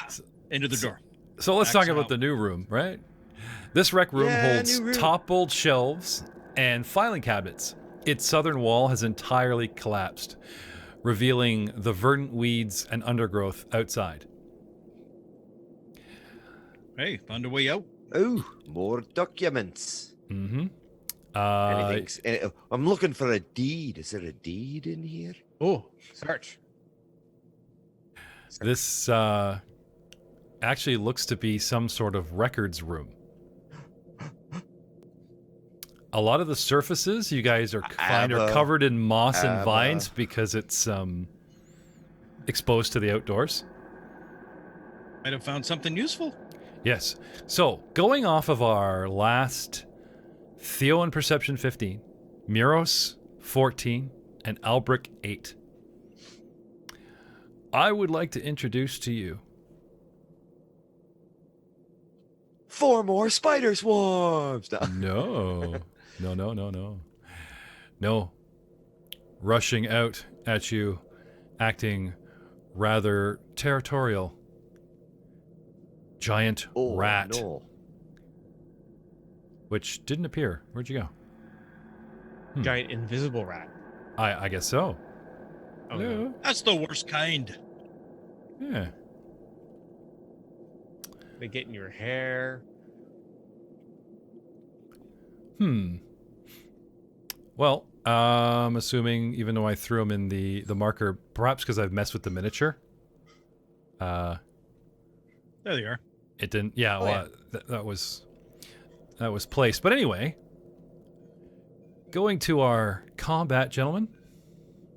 Into the door. So let's Max talk about out. the new room, right? This rec room Yeah, holds new room. toppled shelves and filing cabinets. Its southern wall has entirely collapsed, revealing the verdant weeds and undergrowth outside. Hey, found a way out. Oh, more documents. Mm-hmm. I'm looking for a deed. Is there a deed in here? Oh, search. This actually looks to be some sort of records room. A lot of the surfaces you guys are Abba. covered in moss and Abba. vines because it's exposed to the outdoors. Might have found something useful. Yes. So, going off of our last Theo and Perception 15, Muros 14, and Albric 8, I would like to introduce to you 4 more spider swarms. No. No. Rushing out at you, acting rather territorial. Giant Oh, rat, no. which didn't appear. Where'd you go? Giant invisible rat. I guess so. Oh, Hello. no. That's the worst kind. Yeah. They get in your hair. Well, I'm assuming, even though I threw him in the marker, perhaps because I've messed with the miniature, There they are. it didn't. Yeah, Oh, well, that was placed. But anyway, going to our combat, gentlemen.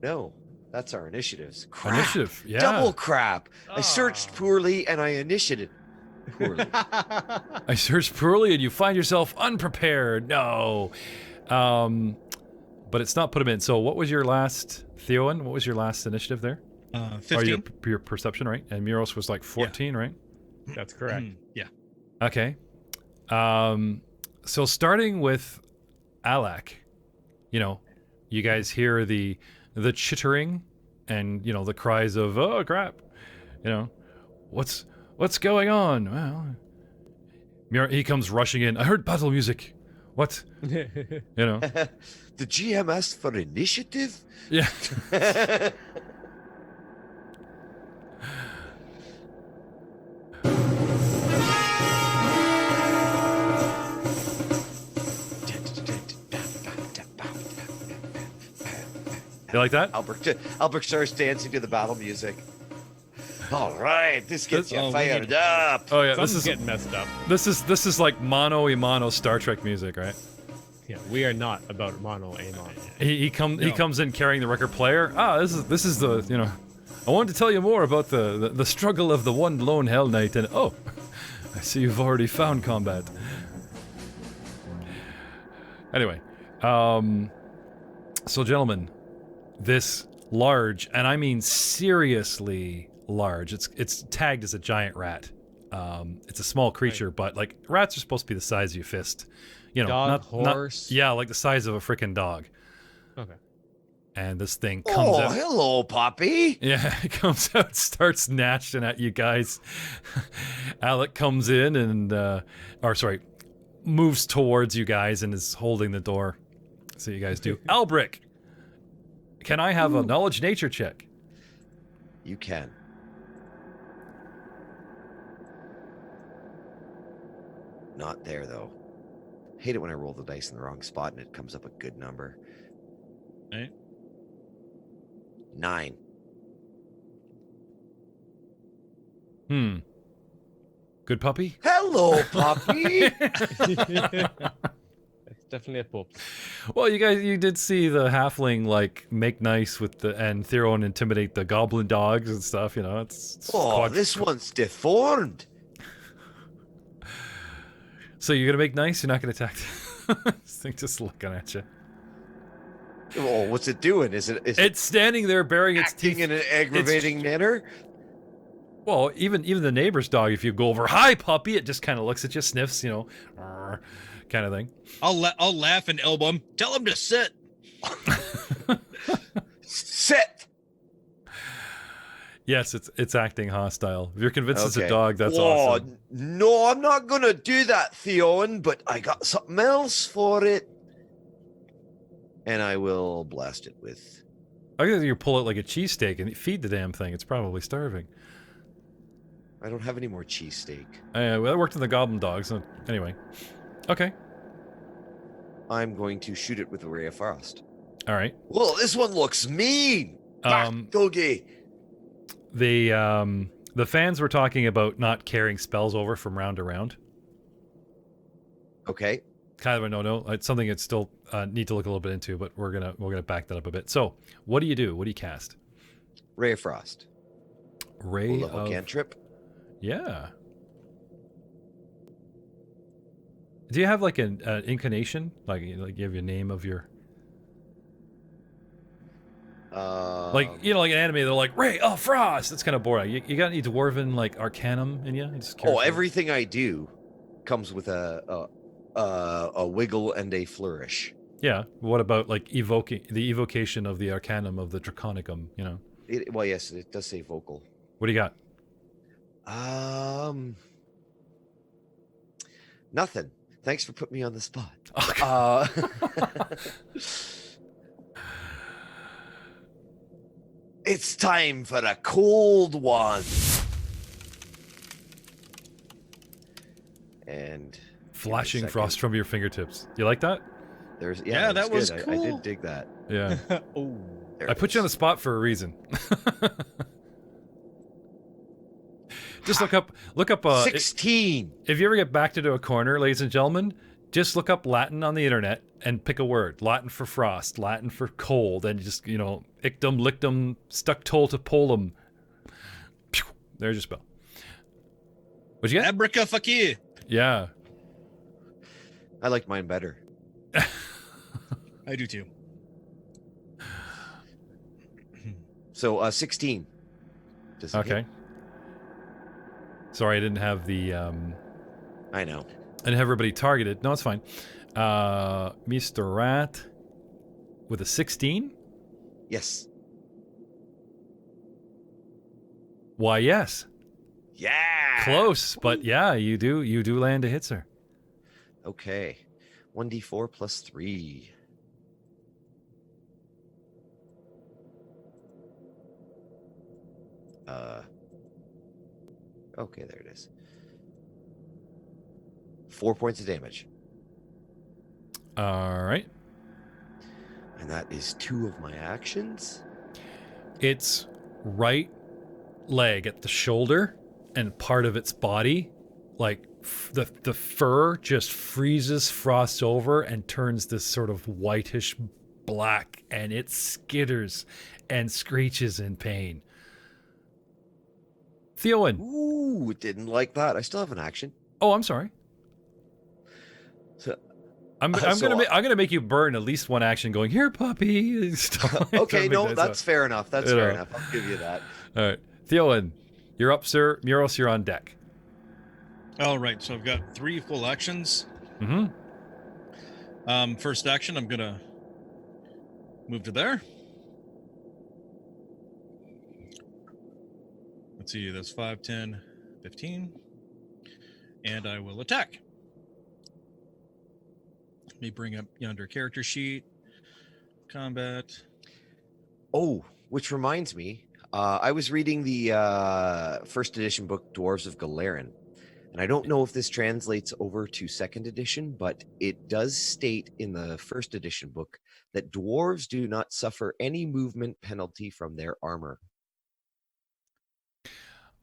No, that's our initiatives. Crap. Initiative, yeah. Double crap. I searched Ah. poorly and I initiated poorly. I searched poorly and you find yourself unprepared. No. But it's not put him in. So what was your last, Theoan? What was your last initiative there? 15. Or your perception, right? And Muros was like 14, right? That's correct. Yeah. Okay. So starting with Alak, you guys hear the chittering and, the cries of, oh, crap. What's going on? Well, he comes rushing in. I heard battle music. What? The GM asked for initiative? Yeah. You like that? Albert starts dancing to the battle music. All right, this gets you Oh, we fired need- up. Oh yeah, Something's getting messed up. this is like mono a mono Star Trek music, right? Yeah, we are not about mono a mono. He comes in carrying the record player. This is the I wanted to tell you more about the struggle of the one lone Hell Knight, and oh, I see you've already found combat. Anyway, so gentlemen, this large, and I mean seriously large. It's tagged as a giant rat. It's a small creature, but like rats are supposed to be the size of your fist. Dog, horse. Yeah, like the size of a freaking dog. Okay. And this thing comes Oh, out. hello, Poppy. Yeah, it comes out, starts gnashing at you guys. Alec comes in and, moves towards you guys and is holding the door. So you guys do. Albric, can I have a knowledge nature check? You can. Not there, though. Hate it when I roll the dice in the wrong spot and it comes up a good number. Right. 9. Good puppy? Hello, puppy. It's definitely a pup. Well, you did see the halfling like make nice with and throw and intimidate the goblin dogs and stuff. You know, it's This one's deformed. So you're gonna make nice? You're not gonna attack? This thing just looking at you. Oh, what's it doing? Is it It's standing there, baring its acting teeth in an aggravating manner? Well, even the neighbor's dog, if you go over, hi puppy, it just kind of looks at you, sniffs, you know, kind of thing. I'll laugh and elbow him. Tell him to sit. Sit. Yes, it's acting hostile. If you're convinced it's a Okay. dog, that's Whoa, awesome. No, I'm not gonna do that, Theon, but I got something else for it. And I will blast it with. I think you pull it like a cheesesteak and feed the damn thing. It's probably starving. I don't have any more cheesesteak. Well, that worked in the goblin dogs. So anyway, okay, I'm going to shoot it with a ray of frost. all right. Well, this one looks mean. Doggy. The fans were talking about not carrying spells over from round to round. Okay. Kind of a no-no. It's something that still need to look a little bit into, but we're gonna back that up a bit. So, what do you do? What do you cast? Ray of frost. Ray Level of cantrip. Yeah. Do you have like an incarnation? Like you have your name of your like like an anime? They're like Ray of Frost. That's kind of boring. You got any dwarven like arcanum in you? Everything I do comes with a wiggle and a flourish. Yeah. What about like the evocation of the arcanum of the draconicum? You know. Well, yes, it does say vocal. What do you got? Nothing. Thanks for putting me on the spot. It's time for a cold one. And Flashing frost from your fingertips. You like that? That was good. cool. I did dig that. Yeah. Oh, There I it put you on the is. spot for a reason. Just look up 16. if you ever get backed into a corner, ladies and gentlemen, just look up Latin on the internet and pick a word. Latin for frost, Latin for cold, and just, ictum, lictum, stuck toll to polum. Pew! There's your spell. What'd you get? Abraca fucky. Yeah. I like mine better. I do too. So 16. Does it Okay. hit? Sorry, I didn't have I know. I didn't have everybody targeted. No, it's fine. Mr. Rat with a 16? Yes. Why, yes. Yeah. Close, but yeah, you do land a hit, sir. Okay. 1d4 plus 3. Okay, there it is. 4 points of damage. All right. And that is 2 of my actions. Its right leg at the shoulder and part of its body, like the fur just freezes, frosts over, and turns this sort of whitish black, and it skitters and screeches in pain. Theowen. Ooh, didn't like that. I still have an action. Oh, I'm sorry. So, I'm so- gonna make you burn at least one action going, here, puppy. Stop. okay, no, Make that's fair enough. That's You fair know. enough. I'll give you that. All right. Theowen, you're up, sir. Muros, you're on deck. All right, so I've got 3 full actions. Mm-hmm. First action, I'm gonna move to there. Let's see, that's 5, 10, 15. And I will attack. Let me bring up yonder character sheet. Combat. Oh, which reminds me, I was reading the first edition book, Dwarves of Galerin. And I don't know if this translates over to second edition, but it does state in the first edition book that dwarves do not suffer any movement penalty from their armor.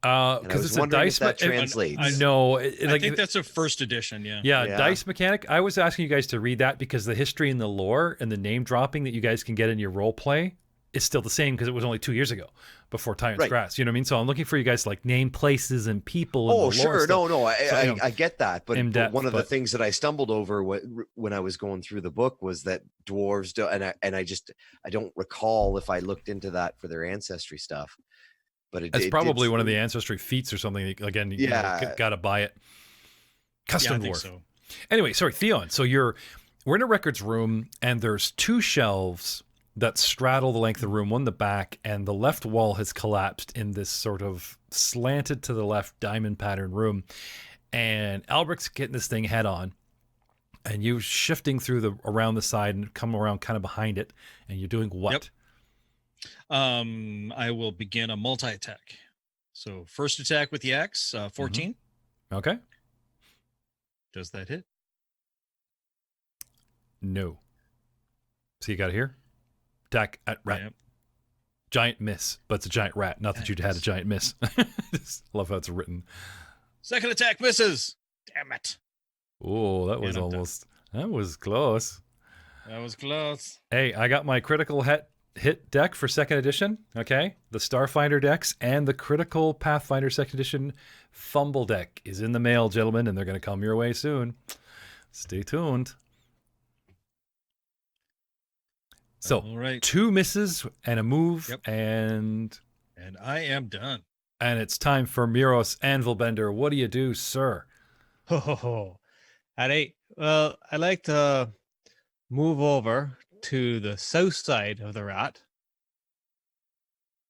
And I Because was it's a wondering if dice. that translates. No, I think that's a first edition. Yeah. Yeah, dice mechanic. I was asking you guys to read that because the history and the lore and the name dropping that you guys can get in your role play is still the same because it was only 2 years ago before Tyrant's Right. Grass. You know what I mean? So I'm looking for you guys to like name places and people. And Oh, the lore sure. stuff. No, So, you know, I get that. But, in-depth, one of the but- things that I stumbled over when I was going through the book was that dwarves do, and I don't recall if I looked into that for their ancestry stuff. But It's probably one of the ancestry feats or something. Again, you got to buy it. Custom I think dwarf. so. Anyway, sorry, Theon. So we're in a records room, and there's 2 shelves that straddle the length of the room, one in the back, and the left wall has collapsed in this sort of slanted to the left diamond pattern room. And Alberic's getting this thing head on, and you shifting through around the side and come around kind of behind it, and you're doing what? Yep. I will begin a multi-attack. So first attack with the axe, 14. Okay. Does that hit? No. So you got it here. Attack at rat. Yep. Giant miss, but it's a giant rat. Not that you'd had a giant miss. Just love how it's written. Second attack misses. Damn it. Oh, that was And I'm done. that was close. That was close. Hey, I got my critical hit deck for second edition. Okay. The Starfinder decks and the critical Pathfinder second edition fumble deck is in the mail, gentlemen, and they're going to come your way soon. Stay tuned. So, All right. 2 misses and a move, Yep. and I am done. it's time for Muros Anvilbender. What do you do, sir? Ho ho ho. At 8. Well, I like to move over to the south side of the rat,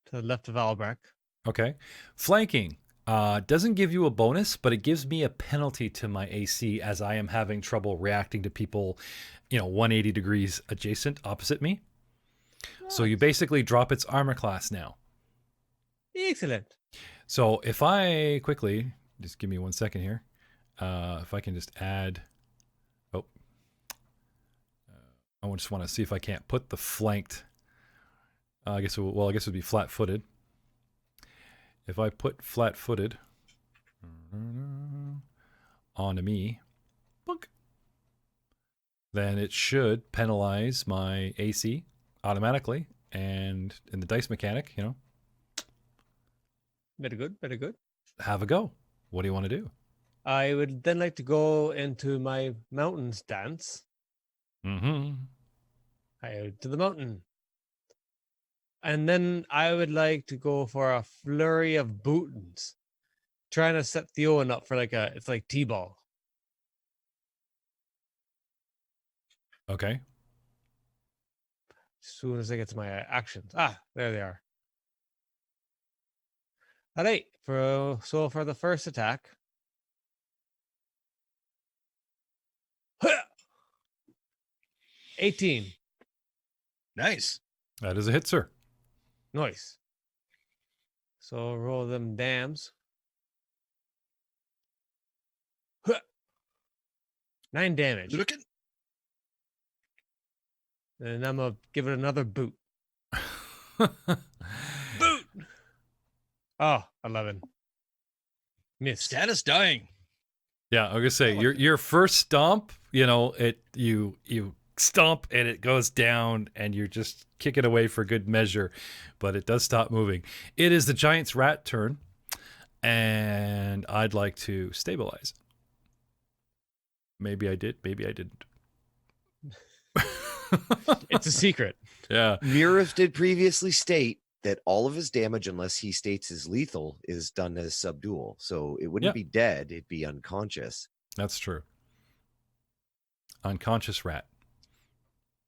to the left of Albrecht. Okay. Flanking doesn't give you a bonus, but it gives me a penalty to my AC as I am having trouble reacting to people, 180 degrees adjacent, opposite me. So you basically drop its armor class now. Excellent. So if I quickly, just give me 1 second here. If I can just add, I just want to see if I can't put the flanked, I guess it would be flat-footed. If I put flat-footed onto me, boink, then it should penalize my AC automatically. And in the dice mechanic, Very good. Very good. have a go. What do you want to do? I would then like to go into my mountains dance. Mm-hmm. High out to the mountain. And then I would like to go for a flurry of bootins. Trying to set Theon up for it's like T-ball. Okay. As soon as I get to my actions. Ah, there they are. All right. For the first attack. 18. Nice. That is a hit, sir. Nice. So roll them dams. 9 damage. Looking. And I'm gonna give it another boot. Boot. Oh, 11. Miss. Status dying. Yeah, I was gonna say your first stomp, you stomp and it goes down and you're just kicking away for good measure, but it does stop moving. It is the giant's rat turn, and I'd like to stabilize. Maybe I did, maybe I didn't. It's a secret. Yeah. Muros did previously state that all of his damage, unless he states is lethal, is done as subdual. So it wouldn't Yeah. be dead, it'd be unconscious. That's true. Unconscious rat.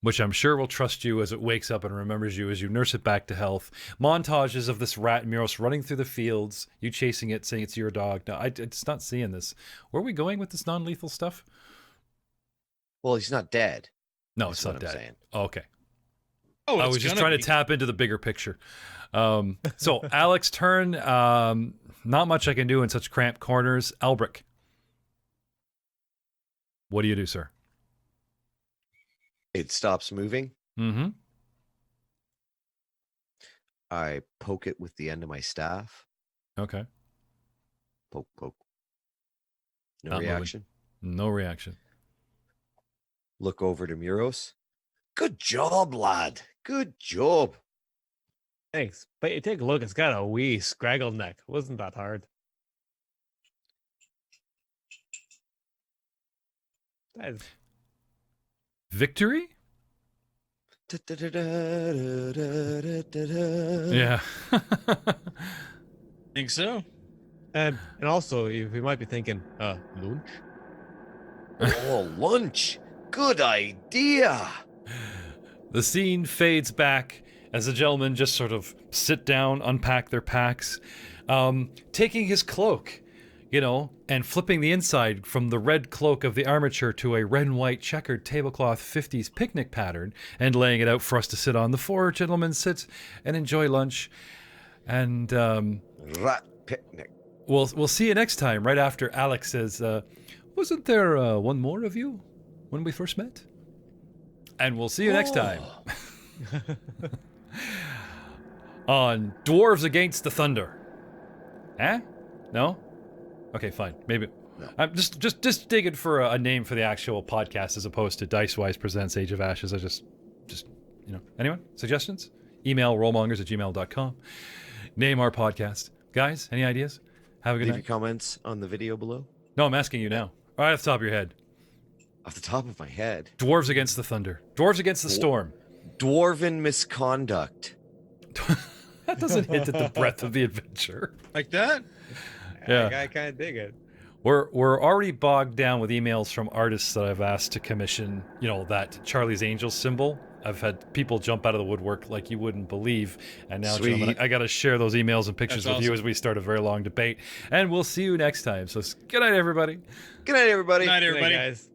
Which I'm sure will trust you as it wakes up and remembers you as you nurse it back to health. Montages of this rat Muros running through the fields, you chasing it, saying it's your dog. No, it's not seeing this. Where are we going with this non-lethal stuff? Well, he's not dead. No, is it's what not I'm dead. saying. Oh, okay. Oh, I it's was just gonna trying be. to tap into the bigger picture. So Alex's turn. Not much I can do in such cramped corners. Albrecht. What do you do, sir? It stops moving. Mm-hmm. I poke it with the end of my staff. Okay. Poke, poke. No Not moving. reaction. No reaction. Look over to Muros. Good job, lad. Good job. Thanks. But you take a look, it's got a wee scraggle neck. Wasn't that hard? That is... Victory? Yeah. Think so? And also, you might be thinking, lunch? Oh, lunch. Good idea. The scene fades back as the gentlemen just sort of sit down, unpack their packs, taking his cloak, you know, and flipping the inside from the red cloak of the armature to a red and white checkered tablecloth 50s picnic pattern and laying it out for us to sit on. The four gentlemen sit and enjoy lunch. And Rat picnic. we'll see you next time, right after Alex says, wasn't there one more of you when we first met? And we'll see you next time on Dwarves Against the Thunder. Eh? No? Okay, fine. Maybe. No. I'm just digging for a name for the actual podcast as opposed to Dicewise Presents Age of Ashes. I just you know. Anyone? Suggestions? Email rollmongers@gmail.com. Name our podcast. Guys, any ideas? Have a good Leave night. your comments on the video below. No, I'm asking you now. Right off the top of your head. Off the top of my head. Dwarves Against the Thunder. Dwarves Against the Storm. Dwarven misconduct. That doesn't hint at the breadth of the adventure. Like that? Yeah. I kind of dig it. We're already bogged down with emails from artists that I've asked to commission, you know, that Charlie's Angels symbol. I've had people jump out of the woodwork like you wouldn't believe. And now, Sweet. gentlemen, I got to share those emails and pictures That's with you awesome. as we start a very long debate. And we'll see you next time. So good night, everybody. Good night, everybody. Good night, Good night, everybody. guys.